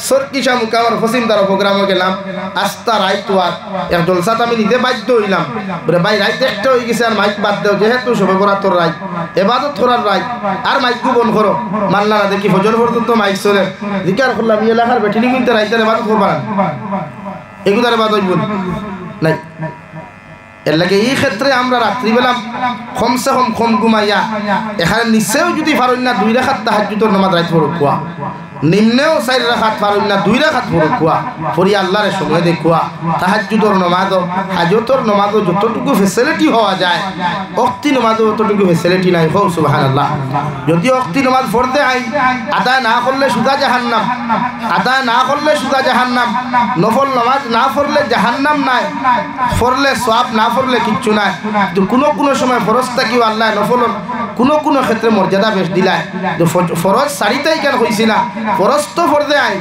সরকিশা মুকামার ফসিমদার প্রোগ্রামে গেলাম, আস্তা রাইত ওয়ার এক জলসাত আমি নিজে বাধ্য হইলাম, বলে ভাই রাইত একটা হয়ে গেছে আর মাইক বাদ দেও, যেহেতু সবেবরাতর রাইত এবাদত করার রাইত আর মাইকু বন্ধ করো, মানলা না দেখি ফজর পর্যন্ত মাইক চলে জিকার করলাম এই এলাকার বেঠিনি কিন্তু রাইতের এবাদত করবা না, এগুলার এবাদত বল নাই। এর লাগে এই ক্ষেত্রে আমরা রাত্রিবেলা কমসে কম ঘুমাইয়া এখানে নিচেও যদি পারেন না 2 রাকাত তাহাজ্জুদের নামাজ রাইত পড়কুয়া, নিম্নেও 4 রাকাত পারেন না 2 রাকাত পড়কুয়া, পড়ি আল্লাহর সময় দেখুয়া। তাহাজ্জুদের নামাজ হাজতর নামাজ যতটুকু ফ্যাসিলিটি হওয়া যায় ওক্তি নামাজ ততটুকু ফ্যাসিলিটি নাই, হো সুবহানাল্লাহ। যদি ওক্তি নামাজ পড়তে আই আদায় না করলে সুদা জাহান্নাম, আদায় না করলে সুদা জাহান্নাম, নফল নামাজ না পড়লে জাহান্নাম নাই, পড়লে সওয়াব না পড়লে কিচ্ছু নাই। তো কোনো সময় ফরজটা কি আল্লাহ নফল কোনো ক্ষেত্রে মর্যাদা বেশ দিলায়, তো ফরজ সারিতাই কেন হইছি না, ফরজ তো পড়তে আই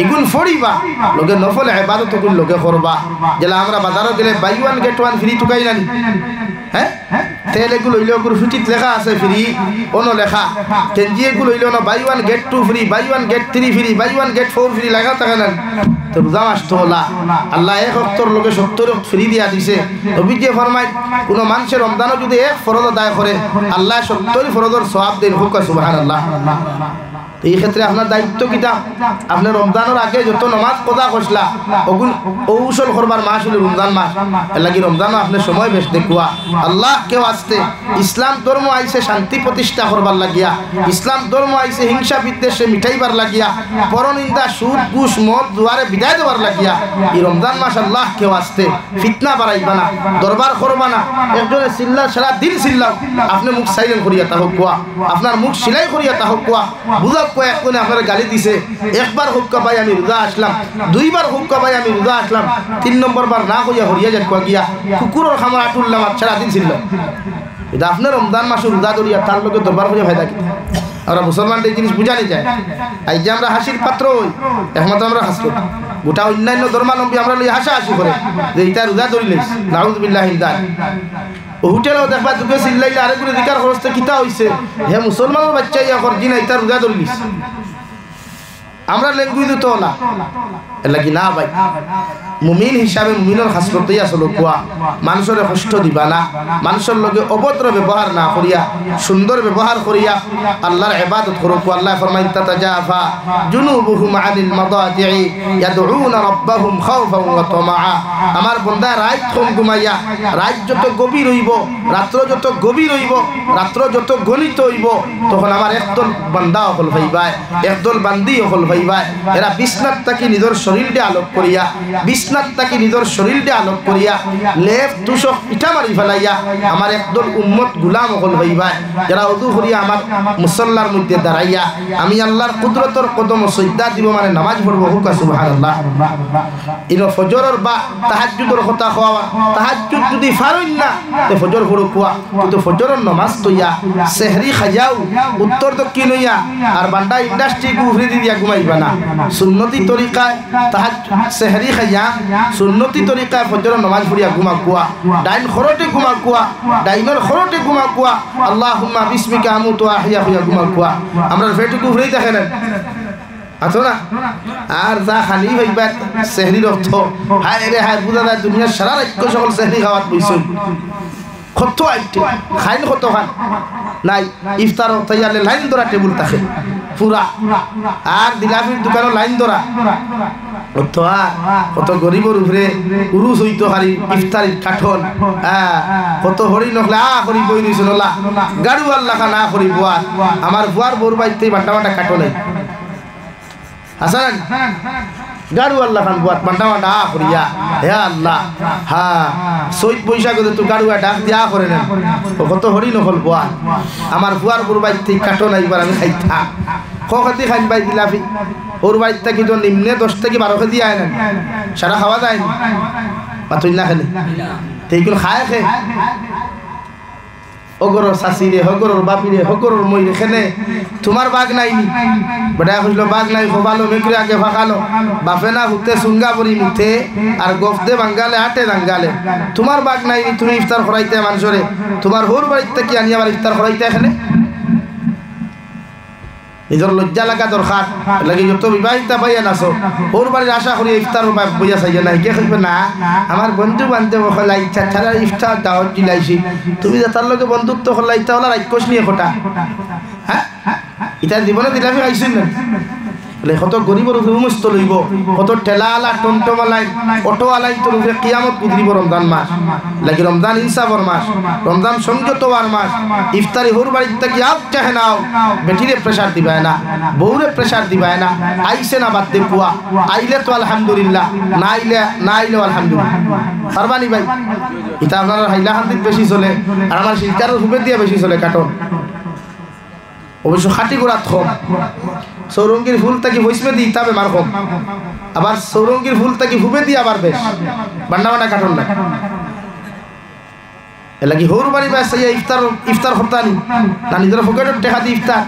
এগুন ফড়িবা লোকে নফল ইবাদত গুলো লোকে করবা। যেলা আমরা বাজারে গেলে buy one get one free টুকাই না, হ্যাঁ তেল এগুলো হইলেও ফিটিত লেখা আছে ফ্রি, অন্য লেখা কেঞ্জি এগুলো হইলেও না buy one get 2 free, buy one get 3 free, buy one get 4 free লেখা থাকে না। তো রোজা মাস তো হলা আল্লাহ 71 লোকে 70 ফ্রি দিয়া দিছে। নবীজি ফরমায় কোন মানুষের রমজানও যদি 1 ফরজ আদায় করে আল্লাহ 70 ফরজের সওয়াব দেন, হুক সুবহানাল্লাহ। এই ক্ষেত্রে আপনার দায়িত্ব কিটা, আপনার রমজানের আগে যত নামাজ কথা কইলা ওগুন ঔষল করবার মাস হলো রমজান মাস, এর লাগি রমজানও আপনার সময় বেশ দেখুয়া। আল্লাহ কেউ আসতে ইসলাম ধর্ম আইছে শান্তি প্রতিষ্ঠা করবার লাগিয়া, ইসলাম ধর্ম আইছে হিংসা বিদ্বেষে মিটাইবার লাগিয়া, পরনিন্দা সুদ ঘুষ মদ জুয়ারে বিদায় দেওয়ার লাগিয়া। এই রমজান মাস আল্লাহ কেউ আসতে ফিতনা বাড়াইবা না, দরবার করবা না, একজনের চিল্লা সারা দিন চিল্লাও, আপনি মুখ সাইলেন্ট করিয়া তা হোক কুয়া, আপনার মুখ সিলাই করিয়া তা হোক কুয়া, বুঝা কয়েক কোনে আপনারা গালি দিছে, একবার হুক্কা ভাই আমি রোজা আসলাম, 2 বার হুক্কা ভাই আমি রোজা আসলাম, 3 নম্বর বার না কইয়া হরিয়া যাক গিয়া কুকুরের খামার আটুল্লাম সারা দিন ছিল। এটা আপনার রমজান মাসে রোজা ধরিয়া তার লোকে দরবার করিয়া ফায়দা কি? আমরা মুসলমান এই জিনিস বুঝানি যায়, এই যে আমরা হাসির পাত্র হই একমাত্র আমরা হাসি, গোটা অন্যান্য ধর্মাবলম্বী আমরা লই হাসাহাসি করে যে এটা রোজা ধরিলে নাউযুবিল্লাহি মিন হোটেলেও দেখবা দুকে চিল্লাইলে আরেকগুলো দিকার খরচটা কিতা হইছে, হে মুসলমানের বাচ্চা ইয়া করজি না এটা রোজা ধরিলিস, আমরা ল্যাঙ্গুয়েজ তো না এর লাগি না ভাই। মুমিন হিসাবে মুমিনের খাসলতেই আসলে কোয়া মানুষের কষ্ট দিবা না, মানুষের লগে অভদ্র ব্যবহার না করিয়া সুন্দর ব্যবহার করিয়া আল্লাহর ইবাদত করো। আল্লাহ ফরমায় তাতাজাফা জুনুবুহুম আনিল মাদাজি'i ইয়াদউনা রাব্বাহুম খাওফান ওয়া তামাআ। আমার বান্দা রাত কম ঘুমাইয়া, রাত যত গভীর হইব, রাত্র যত গভীর হইব, রাত্র যত গণিত হইব, তখন আমার একদল বান্দা হল ভাইবা, একদল বান্দি হল ভাইবা। এরা বিছনাত থাকি নিজের শরীরকে আলোক করিয়া, বিছনাত থাকি নিজের শরীরকে আলোক করিয়া লেপ তুষক ইটা মারি ফেলাইয়া আমার একদল উম্মত গুলাম হল ভাইবা, যারা ওযু করিয়া আমার মুসল্লার মধ্যে দাঁড়াইয়া আমি আল্লাহর কুদরতর কদম সজদা দিব, মানে নামাজ পড়বো। হুক সুবহানাল্লাহ। ইনো ফজরের বা তাহাজ্জুদের কথা খাওয়া, তাহাজ্জুদ যদি ফারইন না তে ফজর পড়ো কুয়া, কিন্তু ফজরের নামাজ তইয়া সেহরি খাইয়াও উত্তর দক্ষিণ হইয়া আর বান্ডা ইন্ডাস্ট্রি গুফরি দিয়া ঘুমাইবা না। সুন্নতি তরিকায় তাহাজ্জুদ সেহরি খাইয়া সুন্নতি তরিকায় ফজরের নামাজ পড়িয়া ঘুমা কুয়া, ডাইন খরটে ঘুমা কুয়া, ডাইনের খরটে ঘুমা কুয়া, আল্লাহুম্মা বিসমিকা আমুতু ওয়া আহইয়া হইয়া ঘুমা কুয়া। আমরা ফেটু গুফরি দেখেন আছো না, আর যা খালি ভাইবা সেহরির অর্থ হায় রে হায় বুঝা যায় দুনিয়ার সারা রাজ্য সকল সেহরি খাওয়াত বইছই কত আইটে খাইন কত খান নাই, ইফতার তৈয়ারে লাইন ধরা টেবিল থাকে পুরা, আর দিলাফির দোকানে লাইন ধরা কত গরিবর উপরে উরুস হইতো হারি ইফতারির কাঠন কত হরি নখলা হরি বই দিয়েছিল গাড়ু আল্লাহ না হরি বুয়া আমার বুয়ার বোর বাইতে বাটা বাটা কাঠনে হাসান গাড়ু আল্লাহ খান বুয়াত বাটা বাটা করিয়া হে আল্লাহ হ্যাঁ সৈত পয়সা করে তো গাড়ুয়া ডাক দিয়া করে নেন কত হরি নকল বুয়া আমার বুয়ার বোর বাইতে কাঠন এইবার আমি খাইতা কখতি খাইন বাই দিলাফি ওর বাড়ির থেকে তো নিম্নে 10 থেকে 12 কেজি আয় না সারা খাওয়া যায় না পাতুই না খেলে সেইগুলো খায় খে অগরর শাশিরে হগরর বাপিরে হগরর মইরে খেনে তোমার বাঘ নাইনি বেটা খুঁজলো বাঘ নাই খোবালো মেকুরে আগে ফাঁকালো বাপে না হুতে সুঙ্গা পরি মুথে আর গফদে বাঙ্গালে আটে দাঙ্গালে তোমার বাঘ নাইনি তুমি ইফতার করাইতে মানুষরে তোমার হোর বাড়ির থেকে আনি আবার ইফতার করাইতে এখানে নিজের লজ্জা লাগা দরকার লাগে যত বিবাহিতা পাইয়া নাচো ওর বাড়ির আশা করি ইফতার বইয়া চাইয়া নাই কে খাইবে না আমার বন্ধু বান্ধব হলা ইচ্ছা ছাড়া ইফতার দাওয়াত দিলাইছি তুমি যে তার লগে বন্ধুত্ব হলা ইচ্ছা হলা রাক্ষস নিয়ে খোটা হ্যাঁ এটা জীবনে দিলামি খাইছিল না কত গরিবর উপমস্ত লইব কত ঠেলাওয়ালা টমটমালাই অটোওয়ালাই তোর উপরে কিয়ামত গুজরিব রমজান মাস লাগে রমজান ইনসাফর মাস রমজান সংযত হওয়ার মাস ইফতারি হোর বাড়ির থেকে আপ চাহে নাও বেটিরে প্রেশার দিবায় না বউরে প্রেশার দিবায় না আইসে না বাদ দেখুয়া আইলে তো আলহামদুলিল্লাহ না আইলেও আলহামদুলিল্লাহ পারবানি ভাই এটা আপনার হাইলাকান্দিত বেশি চলে আর আমার শিলচারের হুপে দিয়ে বেশি চলে কাটন অবশ্য খাটি গোড়া থম সৌরঙ্গীর ফুল তাকে ভইসমে দিই তবে মার কম আবার সৌরঙ্গীর ফুল তাকে হুবে দিয়ে আবার বেশ বান্না বান্না কাটন না এলাকি হোর বাড়ি বেশ ইফতার হতানি না নিজের ফকেটত টেকা দি ইফতার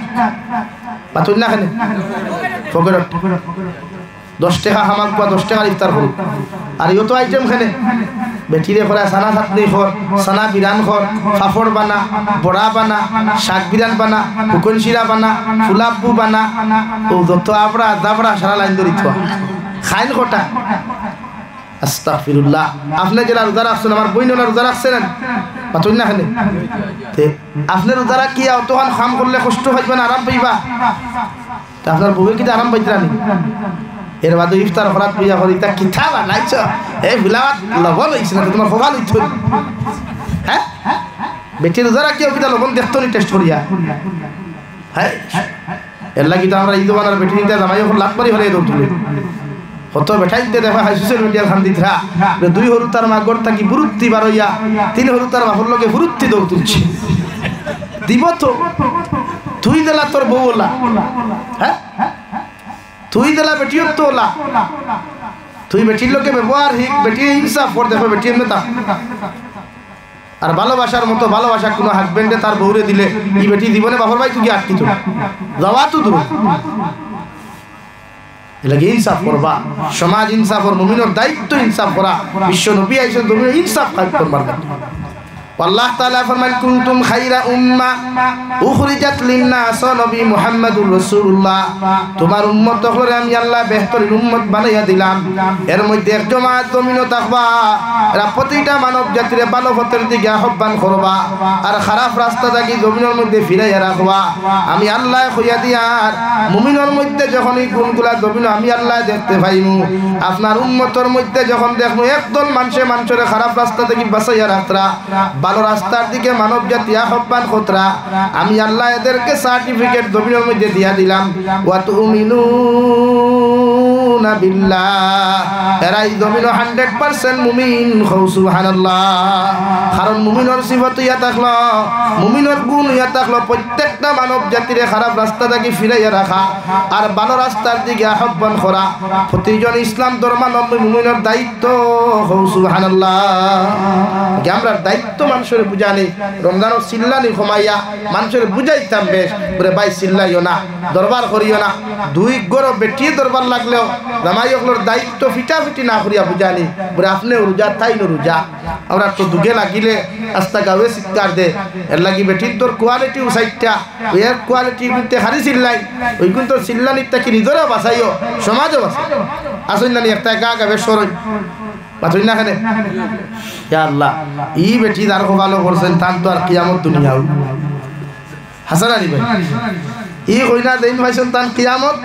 পাতুন না খানে ফকেটত 10 টাকা হামাক বা 10 টাকার ইফতার করুক আর ইও তো আইটেম খানে বেটিরে করে সানা চাটনি খর সানা বিরান খর ফাফড় বানা বড়া বানা শাক বিরান বানা হুকন শিরা বানা ফুলাব্বু বানা ও যত আবড়া দাবড়া সারা লাইন ধরি থা খাইন কটা আস্তাগফিরুল্লাহ আপনি যারা রোজা রাখছেন আমার বইনরা রোজা রাখছেন পাতুন না খানে তে আপনি রোজা রাখি অতখান কাম করলে কষ্ট পাইবা না আরাম পাইবা তা আপনার বউয়ে কি আরাম পাইতরা নি এর বাদে ইফতার করাত পূজা করি তা কিথা বানাইছ এই বিলাওয়াত লবণ হইছে না তোমার খোবা লইছ হ্যাঁ বেটি রোজা রাখি কিটা লবণ দেখতো নি টেস্ট করিয়া হ্যাঁ এর লাগি তো আমরা ঈদ বানার বেটি নিতে জামাই এখন লাখ পারি হলে দৌড় কত বেঠাইতে দেখা হয় সোশ্যাল মিডিয়ার খান দিতরা 2 হরু তার মাগর থাকি বুরুত্তি বারইয়া 3 হরু তার বাপর লগে বুরুত্তি দৌড় তুলছে দিব তো তুই দেলা তোর বউ ওলা হ্যাঁ তুই দেলা বেটিও তো ওলা তুই বেটির লোকে ব্যবহার হিক বেটি ইনসাফ কর দেখো বেটি এমনটা আর ভালোবাসার মতো ভালোবাসা কোনো হাজবেন্ডে তার বউরে দিলে এই বেটি জীবনে বাপর ভাই তুই আটকিত যাওয়া তো দূর এলাকি ইনসাফ করবা সমাজ ইনসাফ আর মুমিনের দায়িত্ব ইনসাফ করা বিশ্ব নবী আইসা তুমি ইনসাফ করবার আল্লাহ তাআলা ফরমান কুনতুম খায়রা উম্মাহ উখরিজাত লিন-নাস নবী মুহাম্মদুর রাসূলুল্লাহ তোমার উম্মত হলে আমি আল্লাহ বেহতরিন উম্মত বানাইয়া দিলাম এর মধ্যে এক জামাত জমিন থাকবা এরা প্রতিটা মানব জাতির ভালো পথের দিকে আহ্বান করবা আর খারাপ রাস্তা থেকে জমিনের মধ্যে ফিরাইয়া রাখবা আমি আল্লাহ কইয়া দিয়ার মুমিনের মধ্যে যখন এই গুণগুলা জমিন আমি আল্লাহ দেখতে পাইমু আপনার উম্মতের মধ্যে যখন দেখমু একদল মানুষের খারাপ রাস্তা থেকে বাঁচাইয়া রাখরা ভালো রাস্তার দিকে মানব জাতি আহ্বান করতরা আমি আল্লাহ এদেরকে সার্টিফিকেট জমিনের মধ্যে দিয়া দিলাম ওয়া তুমিনুনা বিল্লাহ এরাই জমিন 100% মুমিন হও সুবহানাল্লাহ কারণ মুমিনের সিফত ইয়া থাকলো মুমিনের গুণ ইয়া থাকলো প্রত্যেকটা মানব জাতির খারাপ রাস্তা থেকে ফিরাইয়া রাখা আর ভালো রাস্তার দিকে আহ্বান করা প্রতিজন ইসলাম ধর্মাবলম্বী মুমিনের দায়িত্ব হও সুবহানাল্লাহ কি আমরা দায়িত্ব মানুষের বুঝানি রমজানের চিল্লানি কমাইয়া মানুষের বুঝাইতাম বেশ বলে ভাই চিল্লাইও না দরবার করিও না 2 গরো বেটি দরবার লাগলেও জামাইগুলোর দায়িত্ব ফিটাফিটি না করিয়া বুঝানি বলে আপনি রোজা তাই না রোজা আমরা তো দুগে লাগিলে আস্তা গাওয়ে চিৎকার দে এর লাগি বেটির তোর কোয়ালিটি উসাইটা এর কোয়ালিটি কিন্তু হারি চিল্লাই ওই কিন্তু চিল্লানির তাকে নিজেরও বাঁচাইও সমাজও বাঁচাই আসুন না একটা গা গাবে সরই পাতুই না খানে ইয়া আল্লাহ ই বেটি দার ভালো করছেন তান তো আর কিয়ামত দুনিয়াও হাসান আলী ভাই ই কইনা দেন ভাইছেন তান কিয়ামত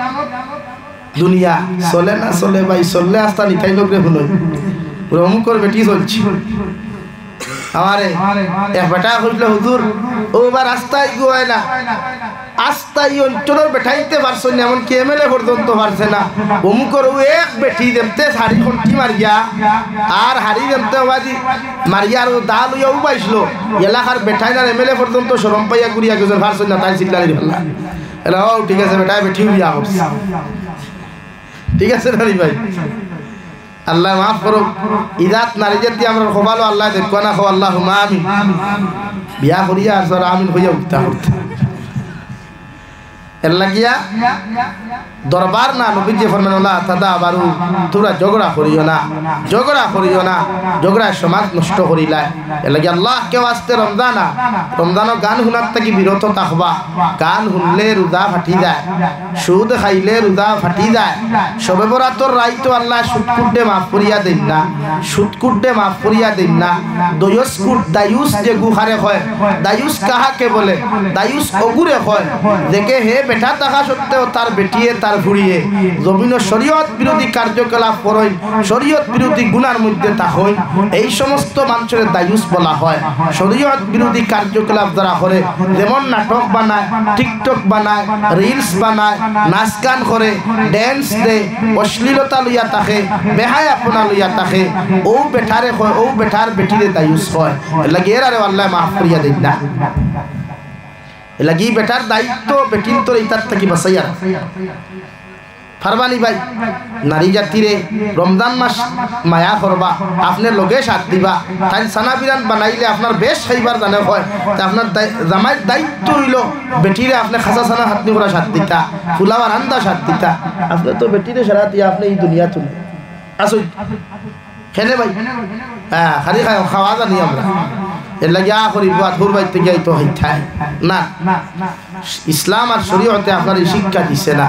দুনিয়া চলে না চলে ভাই চললে আস্তা নিতাই লোক রে হলো অমুকর বেটি চলছি আমারে এক বেটা কইল হুজুর ওবার রাস্তায় গোয় না আস্তাই অঞ্চলের বেঠাইতে পারছ না এমন কি এমএলএ পর্যন্ত পারছে না অমুকর ও এক বেটি দেমতে শাড়ি কোনটি মারিয়া আর হাড়ি দেমতে বাদি মারিয়া আর দা লইয়া উবাইছিল এলাকার বেঠাই না এমএলএ পর্যন্ত শরম পাইয়া গুড়িয়া গেছে পারছ না তাই চিল্লানি ভাল্লা এলা ও ঠিক আছে বেটা বেটি বিয়া করছে ঠিক আছে নারী ভাই আল্লাহ মাফ করুক ইদাত নারী জাতি আমরা খোবালো আল্লাহ দেখো না খো আল্লাহ আমিন বিয়া করিয়া আর আমিন হইয়া উঠতে করতে এর লাগিয়া দরবার না নবীজি ফরমান আল্লাহ তাদা বারু তোরা ঝগড়া করিও না ঝগড়া সমাজ নষ্ট করিলা এর লাগি আল্লাহ কে ওয়াস্তে রমজানও গান শুনার থাকি বিরত থাকবা গান শুনলে রোজা ফাটি যায় সুদ খাইলে রোজা ফাটি যায় সবে বরাতর রাইতো আল্লাহ সুদকুড্ডে মাফ করিয়া দেন না দায়ুস যে গুহারে হয় দায়ুস কাহাকে বলে দায়ুস অগুরে হয় দেখে হে বেটা থাকা সত্ত্বেও তার বেটিয়ে তার ঘুরিয়ে জমিন শরীয়ত বিরোধী কার্যকলাপ করেন শরীয়ত বিরোধী গুনার মধ্যে থাকেন এই সমস্ত মানুষের দায়ুস বলা হয় শরীয়ত বিরোধী কার্যকলাপ যারা করে যেমন নাটক বানায় টিকটক বানায় রিলস বানায় নাচ গান করে ড্যান্স দেয় অশ্লীলতা লইয়া থাকে বেহায়াপনা লইয়া থাকে ও বেটারে হয় ও বেটার বেটিরে দায়ুস হয় লাগে এর আরে আল্লাহ মাফ করিয়া দেন না লাগি বেটার দায়িত্ব বেটিন তোর ইতার থাকি বাঁচাইয়া ফারবানি ভাই নারী জাতিরে রমজান মাস মায়া করবা আপনার লগে সাথ দিবা তাই সানা বিরান বানাইলে আপনার বেশ খাইবার জানে হয় আপনার জামাইয়ের দায়িত্ব হইল বেটিরে আপনি খাসা সানা হাতনি করা সাথ দিতা ফুলাওয়া রান্দা সাথ দিতা আপনি তো বেটিরে সারা দিয়া আপনি এই দুনিয়া তুলে আসুন খেলে ভাই হ্যাঁ খালি খাওয়া জানি আমরা এর লাগে করিব আথুর বাইতে গিয়ে তো হইথায় না ইসলাম আর শরীয়তে আপনার এই শিক্ষা দিছে না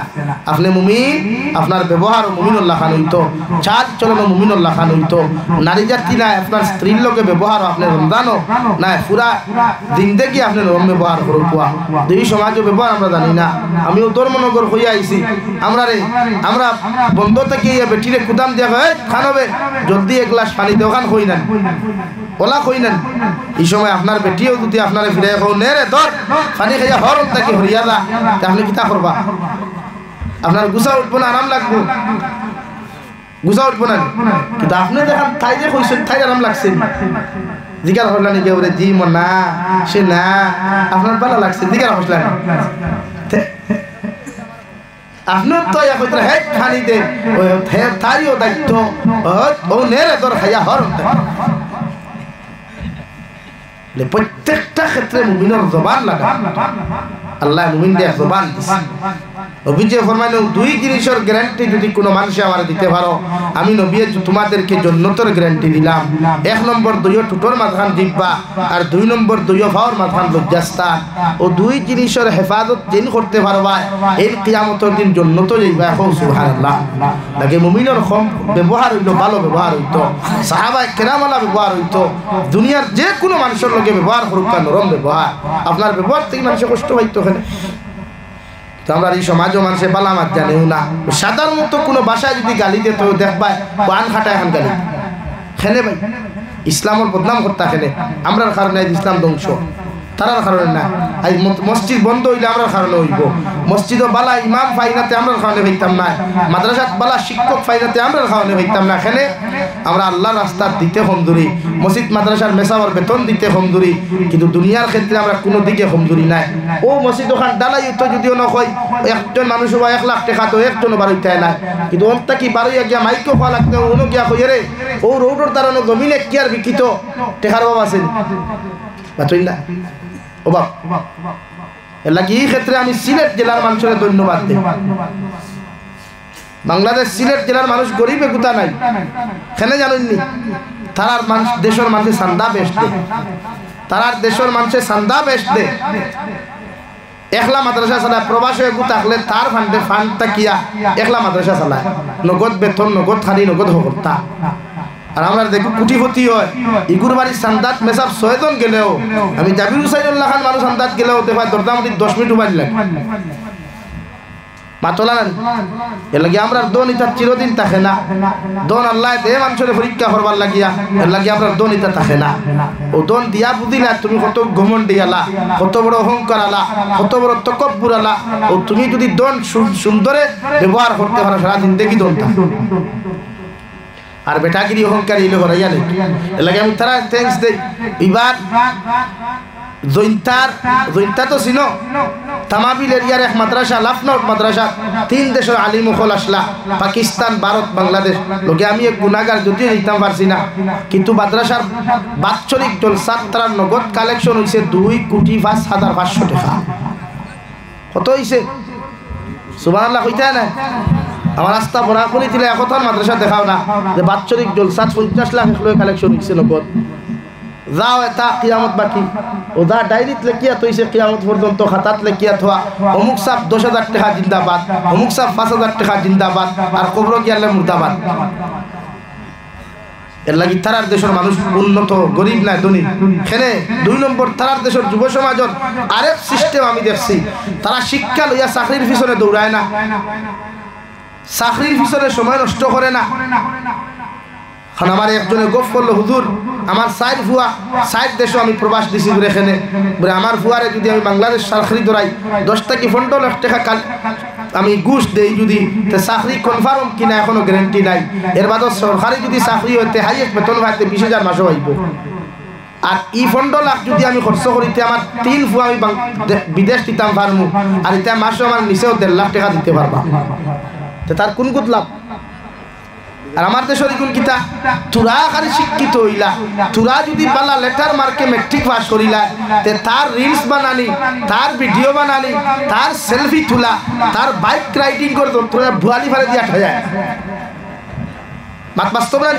আপনি মুমিন আপনার ব্যবহার মুমিনুল্লাহ খান হইতো চাল চলন মুমিনুল্লাহ খান হইতো নারী জাতি না আপনার স্ত্রীর লোকে ব্যবহার আপনি রমজানও না পুরা জিন্দেগি আপনি নরম ব্যবহার করুক দুই সমাজও ব্যবহার আমরা জানি না আমিও ধর্মনগর হইয়া আইছি আমরা বন্ধ থেকে বেটিরে কুদাম দিয়া খান হবে জলদি এক গ্লাস পানি দেওয়া খান হই না ওলা কই নেন এই সময় আপনার বেটিও যদি আপনার ফিরে নে রে ধর পানি খাইয়া হরম তাকে হরিয়া যা আপনি কিতা করবা আপনার গুছা উঠবো না আরাম লাগবো গুছা উঠবো না কিন্তু আপনি দেখান তাই যে কইছেন তাই আরাম লাগছে জিজ্ঞাসা করলেন নাকি ওরে জি না সে না আপনার ভালো লাগছে জিজ্ঞাসা করলেন আপনার তো হে খানি দে তারিও দায়িত্ব ও নে রে ধর খাইয়া হরম প্রত্যেকটা ক্ষেত্রে মুমিনের জবান লাগা আল্লাহ মুমিন দিয়ে জবান দিছে অভিযোগ ফরমাইল দুই জিনিসের গ্যারান্টি যদি কোনো মানুষ আমার দিতে পারো আমি নবী তোমাদেরকে জান্নাতের গ্যারান্টি দিলাম এক নম্বর দুইও টুটোর মাঝখান জিব্বা আর দুই নম্বর দুইও ফাওয়ার মাঝখান লজ্জাস্থান ও দুই জিনিসের হেফাজত যেন করতে পারবা এই কিয়ামতের দিন জান্নাত যাইবা এখন সুবহানাল্লাহ লাগে মুমিনের কম ব্যবহার হইলো ভালো ব্যবহার হইতো সাহাবায়ে কেরামলা ব্যবহার হইতো দুনিয়ার যে কোনো মানুষের লগে ব্যবহার করুক নরম ব্যবহার আপনার ব্যবহার থেকে মানুষের কষ্ট হইতো ওখানে তো আমরা এই সমাজও মানুষের বালামাত জানেও না সাধারণত কোনো বাসায় যদি গালি দিত দেখবাই পান খাটায় এখন গালি খেলে ভাই ইসলামের বদনাম করতে খেলে আমরার কারণে ইসলাম ধ্বংস তারার কারণে না আজ মসজিদ বন্ধ হইলে আমরার কারণে হইব মসজিদও বালা ইমাম ফাইনাতে আমরার কারণে হইতাম না মাদ্রাসাত বালা শিক্ষক ফাইনাতে আমরার কারণে হইতাম না খেলে আমরা আল্লাহর রাস্তা দিতে কমজোরি মসজিদ মাদ্রাসার মেসাওয়ার বেতন দিতে কমজোরি কিন্তু দুনিয়ার ক্ষেত্রে আমরা কোনো দিকে কমজোরি নাই ও মসজিদ ওখান ডালাই তো যদিও নয় একজন মানুষ বা 1 লাখ টাকা তো একজনও বাড়িতে নাই কিন্তু অন্তা কি বারোইয়া গিয়া মাইকও পাওয়া লাগতো উনো গিয়া কই রে ও রোডের দাঁড়ানো জমিনে কি আর বিকিত টেকার বাবা আছেন বাতই না ও বাপ এর লাগে এই ক্ষেত্রে আমি সিলেট জেলার মানুষের ধন্যবাদ দিই বাংলাদেশ সিলেট জেলার মানুষ গরিব এগুতা নাই কেন জানেননি তারার মানুষ দেশের মানুষের চান্দা বেশ দে তারার দেশের মানুষের চান্দা বেশ দে একলা মাদ্রাসা চালায় প্রবাসী এগু থাকলে তার ফান্ড তাকিয়া একলা মাদ্রাসা চালায় নগদ বেতন নগদ খালি নগদ হকর্তা আর আমরা দেখো কুটিপতি হয় ইগুর বাড়ির সান্দাত মেসাব 6 জন গেলেও আমি জাবির হুসাইনুল্লাহ খান মানুষ সান্দাত গেলেও দেখা দরদামতি 10 মিনিট বাড়ি লাগে মাতলা না এর লাগি আমরা দোন ইতা চিরদিন থাকে না দোন আল্লাহ দে মানুষের পরীক্ষা করবার লাগিয়া এর লাগি আমরা দোন ইতা থাকে না ও দোন দিয়া বুঝিলা তুমি কত ঘমন্ড দিয়ালা কত বড় অহংকার আলা কত বড় তকব্বুর আলা ও তুমি যদি দোন সুন্দরে ব্যবহার করতে পারো সারা জিন্দেগি দোন থাকে আর বেটাগিরি অহংকার ইলো হরাইয়া নেই এর লাগি আমি তারা থ্যাঙ্কস দেই এবার জৈন্তা তো ছিল তামাবিল এরিয়ার এক মাদ্রাসা লাফনাউট মাদ্রাসা 3 দেশের আলিম মুখল আসলা পাকিস্তান ভারত বাংলাদেশ লোকে আমি এক গুনাহগার যদি হইতাম পারছি না কিন্তু মাদ্রাসার বাৎসরিক জলসা তার নগদ কালেকশন হইছে 2,05,500 টাকা কত হইছে সুবহানাল্লাহ কইতা না আমার রাস্তা বড়া করে দিলে এখন মাদ্রাসা দেখাও না যে বাৎসরিক জলসা 50 লাখ কালেকশন হইছে নগদ যাও এটা কিয়ামত বাকি ওদা ডায়েরিত লেখিয়া তৈছে কিয়ামত পর্যন্ত খাতাত লেখিয়া থোয়া অমুক সাহেব 10,000 টাকা জিন্দাবাদ অমুক সাহেব 5,000 টাকা জিন্দাবাদ আর কবর গিয়ালে মুর্দাবাদ এর লাগি তারার দেশের মানুষ উন্নত গরিব না ধনী খেলে 2 নম্বর তারার দেশের যুব সমাজের আরেক সিস্টেম আমি দেখছি তারা শিক্ষা লইয়া চাকরির পিছনে দৌড়ায় না চাকরির পিছনে সময় নষ্ট করে না এখন আমার একজনে গপ করলো হুজুর আমার সাইড ফুয়া সাইড দেশে আমি প্রবাস দিছি ঘুরে এখানে বলে আমার ফুয়ারে যদি আমি বাংলাদেশ চাকরি ধরাই 10 থেকে 15 লাখ টাকা আমি ঘুষ দেই যদি চাকরি কনফার্ম কিনা এখনো গ্যারান্টি নাই এর বাদে সরকারি যদি চাকরি হইতে হাইয়েস্ট বেতন পাইতে 20,000 মাসও হইব আর এই 15 লাখ যদি আমি খরচ করিতে আমার 3 ফুয়া আমি বিদেশ দিতাম পারমু আর এটা মাসও আমার নিচেও 1.5 লাখ টাকা দিতে পারবা তো তার কোন গুত লাভ আর আমার দেশের কোন কিতা তুরা খালি শিক্ষিত হইলা তুরা যদি বালা লেটার মার্কে ম্যাট্রিক পাস করিলা তে তার রিলস বানানি তার ভিডিও বানানি তার সেলফি তোলা তার বাইক রাইডিং করে তোরা ভুয়ালি ফালে দিয়া যায় মাত বাস্তব না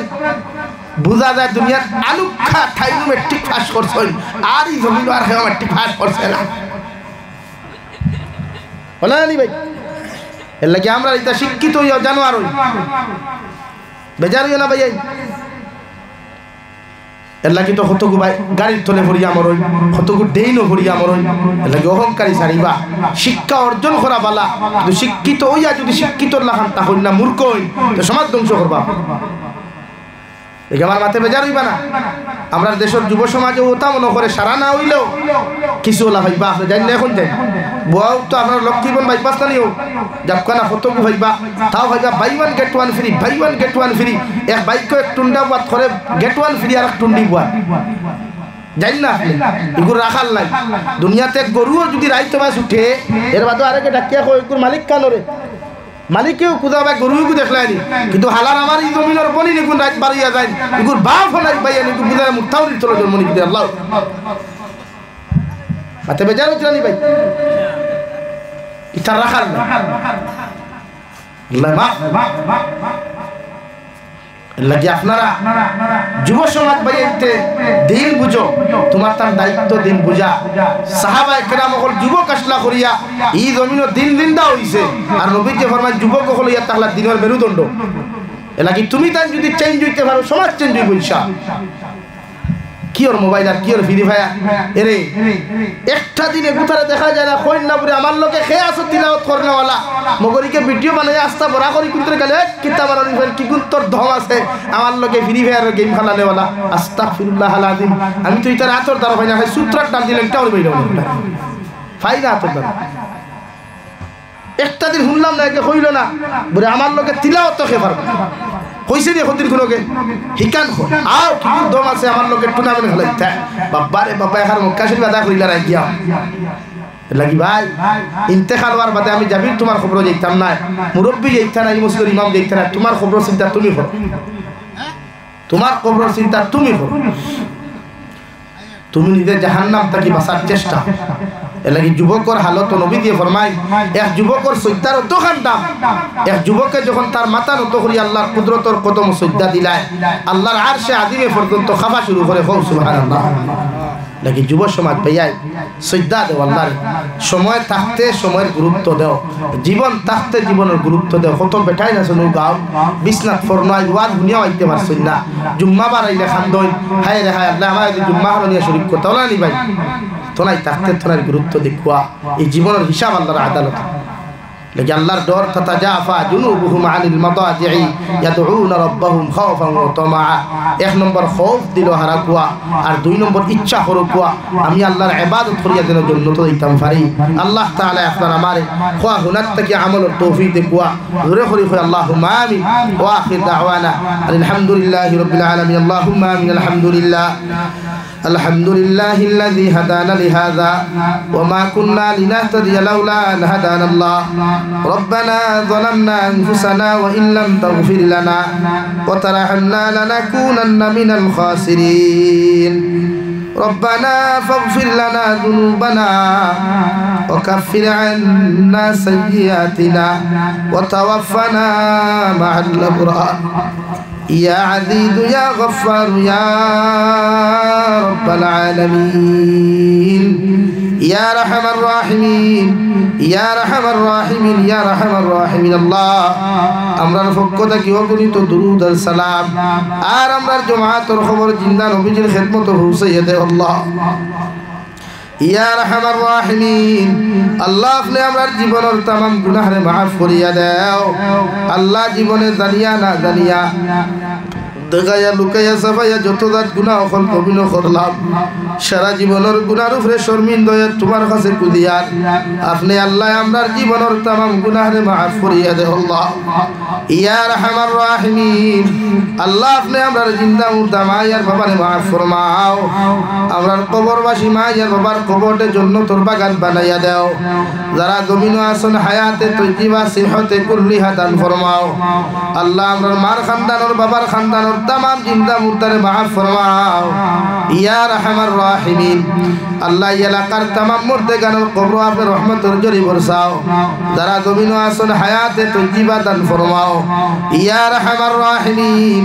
বুঝা যায় দুনিয়ার আলুখা ঠাইনু ম্যাট্রিক পাস করছেন আর এই জমিন আর ম্যাট্রিক পাস করছে না বলা নি ভাই এর লাগে আমরা এটা শিক্ষিত হইয়া জানোয়ার হই বেজার হইও না ভাই এর লাগি তো কতগু ভাই গাড়ির তলে ভরিয়া মরই কতগু ডেইনও ভরিয়া মরই এর লাগি অহংকারী ছাড়িবা শিক্ষা অর্জন করা বালা কিন্তু শিক্ষিত হইয়া যদি শিক্ষিতর লাখান তা হই না মূর্খ হই তো সমাজ ধ্বংস করবা আমার মাথায় বেজার হইবা না আমরা দেশের যুব সমাজে ওটা মনে করে সারা না হইলেও কিছু ওলা ভাইবা আপনি জানি না এখন যাই বুয়াও তো আপনার লক্ষ্মীবন বাইপাস না নিও যাবকানা ফতকু ভাইবা তাও ভাইবা buy 1 get 1 free buy 1 get 1 free এক বাইক এক টুন্ডা বাদ করে get 1 ফ্রি আর এক টুন্ডি বুয়া জানি না এগুলো রাখার নাই দুনিয়াতে গরুও যদি রাইতে বাস উঠে এর বাদে আরেকে ডাকিয়া কই এগুর মালিক কানরে মালিকেও কুদা ভাই গরুকে দেখলাইনি কিন্তু হালার আমার এই জমিনের বনি নিগুন রাত বাড়িয়া যায় এগুর বাপ হলাই ভাই এগুলো বুঝায় মুঠাও নি চলে জন্ম নিতে আল্লাহ মাতে বেজার হচ্ছে না ভাই এটা রাখার না আল্লাহ লাগি আপনারা যুব সমাজ ভাইতে দিন বুঝো তোমার তার দায়িত্ব দিন বুঝা সাহাবায়ে কেরাম হল যুবক আসলা করিয়া এই জমিনের দিন জিন্দা হইছে আর নবী যে ফরমান যুবক হল ইয়া তাহলে দিনের মেরুদণ্ড এলাকি তুমি তাই যদি চেঞ্জ হইতে পারো সমাজ চেঞ্জ হইব ইনশাআল্লাহ কি ওর মোবাইল আর কি ওর ফ্রি ফায়ার এরে একটা দিনে গুতারে দেখা যায় না কই না পুরে আমার লোকে খেয়ে আসো তিলাওয়াত করনেওয়ালা মগরিকে ভিডিও বানাই আস্তা বড়া করি কুন্তরে গেলে কিতাব আর কি কুন্তর ধম আছে আমার লোকে ফ্রি ফায়ার গেম খেলানেওয়ালা আস্তাগফিরুল্লাহ আল আযীম আমি তো ইতার আতর দ্বারা হয় না সূত্রার নাম দিলেন টাও বইলো ফাইদা আতর দ্বারা একটা দিন শুনলাম না একে কইল না বলে আমার লোকে তিলাওয়াত তো খেয়ে পারবে কইছে রে হদিন কোনকে হিকান খো আও কি দম আছে আমার লোকে টুর্নামেন্ট খেলাইতে বাবা রে বাবা এখন মক্কা শরীফ আদা কইলা রাই গিয়া লাগি ভাই ইন্তেকাল হওয়ার বাদে আমি যাবি তোমার খবর যাইতাম না মুরব্বি যাইতা না মসজিদের ইমাম যাইতা না তোমার খবর চিন্তা তুমি করো তোমার খবর চিন্তা তুমি করো তুমি নিজে জাহান্নাম থেকে বাঁচার চেষ্টা এলাকি যুবকর হালত নবী দিয়ে ফরমাই এক যুবকর সৈদার অত খান্দাম এক যুবকে যখন তার মাথা নত করি আল্লাহর কুদরতর কদম সৈদা দিলায় আল্লাহর আরশে আযিমে পর্যন্ত খাফা শুরু করে হোক সুবহানাল্লাহ লাগি যুব সমাজ ভাইয়াই সৈদা দেও আল্লাহর সময় থাকতে সময়ের গুরুত্ব দাও জীবন থাকতে জীবনের গুরুত্ব দাও কত বেটাই না শুনো গাও বিছনাত ফরনাই ওয়াজ দুনিয়া আইতে পারছই না জুম্মা বারাইলে খান্দই হায় রে হায় আল্লাহ আমার জুম্মা হনিয়া শরীক কথা বলা নি ভাই তোনাই থাকতে তোনার গুরুত্ব দেখুয়া এই জীবনের হিসাব আল্লাহর আদালত লেকিন আল্লাহর ডর তাতাজাফা জুনুবুহুম আনিল মাদাজি'i ইয়াদউনা রাব্বাহুম খাওফান ওয়া তামাআ। এক নম্বর খৌফ দিল হারা কুয়া, আর দুই নম্বর ইচ্ছা হলো কুয়া আমি আল্লাহর ইবাদত করিয়া যেন জান্নাত দিতাম পারি। আল্লাহ তাআলা আপনার আমারে খোয়া হুনাত থেকে আমলের তৌফিক দে কুয়া জোরে করি কই আল্লাহুম্মা আমিন। ওয়া আখির দাওয়ানা আলহামদুলিল্লাহি রাব্বিল আলামিন। আল্লাহুম্মা আমিন। আলহামদুলিল্লাহ الحمد لله الذي هدانا لهذا وما كنا لنهتدي لولا أن هدانا الله ربنا ظلمنا أنفسنا وإن لم تغفر لنا وترحمنا لنكونن من الخاسرين ربنا فاغفر لنا ذنوبنا وكفر عنا سيئاتنا وتوفنا مع الأبرار يا عزيز يا غفار يا رب العالمين يا رحم الراحمين يا رحم الراحمين يا رحم الراحمين الله আমরার পক্ষ থেকে অগণিত দুরূদ আর সালাম আর আমরার জামাতের খবর জিন্দা নবীজির খিদমত পৌঁছাইয়া দে আল্লাহ। ইয়া রাহমার রাহিমিন আল্লাহ আপনি আমার জীবনের तमाम গুনাহরে maaf করিয়া দাও আল্লাহ। জীবনে জানিয়া না জানিয়া দেখাইয়া লুকাইয়া সাফাইয়া যত জাত গুনাহ হল কবিন করলাম, সারা জীবনের গুনার উপরে শর্মিন্দা হয়ে তোমার কাছে কুদিয়ার আপনি আল্লাহ আমরার জীবনের तमाम গুনাহরে maaf করিয়া দাও আল্লাহ। ইয়া রাহমার রাহিমিন আল্লাহ আপনি আমরার জিন্দা মুর্দা মায়ের বাবারে maaf ফরমাও, আমরার কবরবাসী মায়ের বাবার কবরতে জান্নাতের বাগান বানাইয়া দাও। যারা জমিনে আছেন হায়াতে তৈয়বা সিহতে কুল্লিহা দান ফরমাও আল্লাহ। আমরার মার খানদানের বাবার খানদানের तमाम জিন্দা মুর্দারে maaf ফরমাও ইয়া রাহমার রাহিমিন আল্লাহ। এলাকার तमाम মুর্দেগানের কবর আপনি রহমতের জরি বরসাও। যারা জমিনে আছেন হায়াতে তৈয়বা দান ফরমাও ইয়া রাহমার রাহিমিন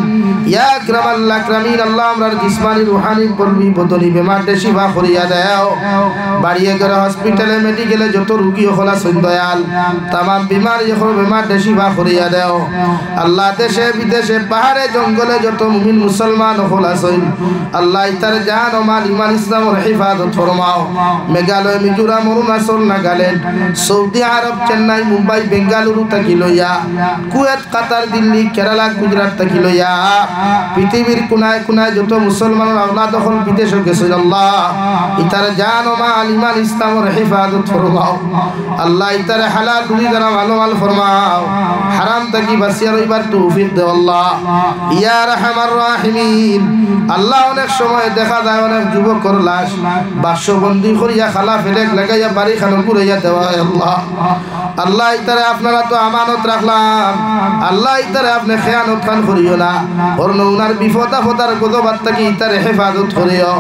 ইয়া আকরামাল আকরামিন আল্লাহ। আমরার জিসমানি রূহানি কলবি বদনি বেমারতে শিফা করিয়া দাও। বাড়িয়ে গেলে হসপিটালে মেডিকেলে যত রোগী হলা দয়াল तमाम বিমার যখন বেমারতে শিফা করিয়া দাও আল্লাহ। দেশে বিদেশে পাহাড়ে জঙ্গলে যত মুমিন মুসলমান হলা আল্লাহ ইতার জান ও মাল ইমান ইসলামের হিফাজত ফরমাও। মেঘালয় মিজোরাম অরুণাচল নাগাল্যান্ড সৌদি আরব চেন্নাই মুম্বাই বেঙ্গালুরু থাকি লইয়া কুয়েত কাতার দিল্লি কেরালা গুজরাট থাকি লইয়া পৃথিবীর কোনায় কোনায় যত মুসলমানের আওলাদ হল বিদেশে গেছেন আল্লাহ ইতার জান ও মাল ইমান ইসলামের হিফাজত ফরমাও আল্লাহ। ইতার হালাল রুজি দ্বারা ভালো মাল ফরমাও, হারাম থাকি বাঁচিয়া রইবার তৌফিক দেও আল্লাহ। ইয়া রাহমার রাহিমিন আল্লাহ। অনেক সময় দেখা যায় অনেক যুবকর লাশ বাক্সবন্দি করিয়া খালা ফেলেক লাগাইয়া বাড়ি খানো পুরাইয়া দেওয়া হয় আল্লাহ। আল্লাহ ইতারে আপনারা তো আমানত রাখলাম আল্লাহ ইতারে আপনি খেয়ানত খান করিও না, অন্য উনার বিপদ আপদার গজবাত থাকি ইতারে হেফাজত করিও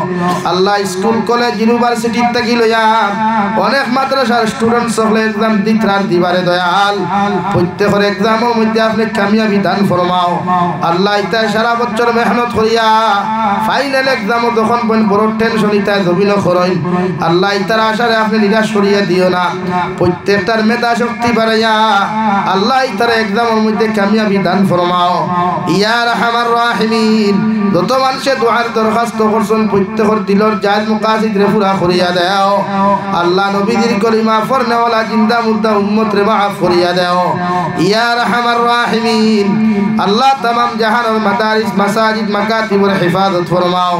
আল্লাহ। স্কুল কলেজ ইউনিভার্সিটি থাকি লইয়া অনেক মাদ্রাসার স্টুডেন্ট সকলে এক্সাম দিতরার দিবারে দয়াল প্রত্যেকের এক্সামের মধ্যে আপনি কামিয়াবি দান ফরমাও আল্লাহ। ইতায় সারা বছর মেহনত করিয়া ফাইনাল এক্সাম যখন বড় টেনশন ইতায় জমিন করেন আল্লাহ। ইতার আশারে আপনি নিরাশ করিয়া দিও না, প্রত্যেকটার মেধা শক্তি বাড়াইয়া আল্লাহ ইতার এক্সামের মধ্যে কামিয়াবি দান ফরমাও ইয়া রাহমার রাহিমিন। যত মানুষে দোয়ার দরখাস্ত করছেন প্রত্যেকের দিলর জায়েজ মুকাসিদ রে পুরা করিয়া দাও আল্লাহ। নবীজির কলিমা পড়নেওয়ালা জিন্দা মুর্দা উম্মত রে মাফ করিয়া দাও ইয়া রাহমার রাহিমিন আল্লাহ। तमाम জাহানের মাদারিস মাসাজিদ মাকাতিবের হিফাজত ফরমাও।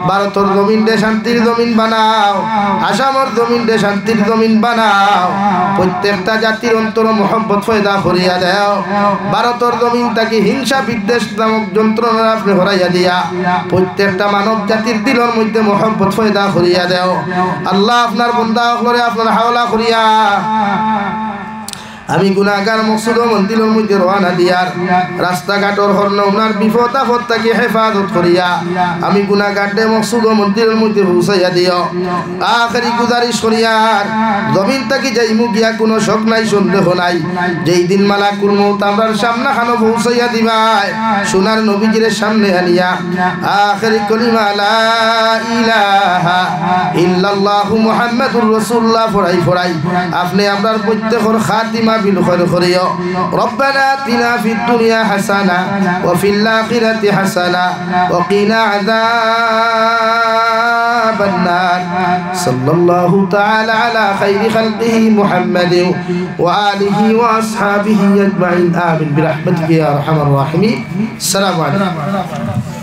ভারতের জমিন দে শান্তির জমিন বানাও, আসামের জমিন দে শান্তির জমিন বানাও। প্রত্যেকটা জাতির অন্তর মোহব্বত পয়দা করিয়া দাও। ভারতের জমিন থেকে হিংসা বিদ্বেষ নামক যন্ত্রণা আপনি হরাইয়া দিয়া প্রত্যেকটা মানব জাতির দিলের মধ্যে মোহব্বত পয়দা করিয়া দাও আল্লাহ। আপনার বান্দা হলরে আপনার হাওলা করিয়া আমি গুনাহগার মকসুদ মন্দিরের মধ্যে রওনা দিয়ার রাস্তাঘাটর হরন উনার বিপদ আপদ থেকে হেফাজত করিয়া আমি গুনাহগারদে মকসুদ মন্দিরের মধ্যে পৌঁছাইয়া দিও। আখেরি গুজারিশ করিয়ার জমিন থেকে যাইমু গিয়া কোনো শক নাই সন্দেহ নাই, যেই দিন মালাকুল মউত আমরার সামনে খানো পৌঁছাইয়া দিবাই সোনার নবীজির সামনে আনিয়া আখেরি কলিমা লা ইলাহা ইল্লাল্লাহু মুহাম্মাদুর রাসূলুল্লাহ ফরাই আপনি আমরার প্রত্যেকের খাতিমা بالخير خريو ربنا آتنا في الدنيا حسنة وفي الآخرة حسنة وقنا عذاب عذاب النار صلى الله تعالى على خير خلقه محمد وآله وأصحابه أجمعين آمين برحمتك يا أرحم الراحمين. السلام عليكم.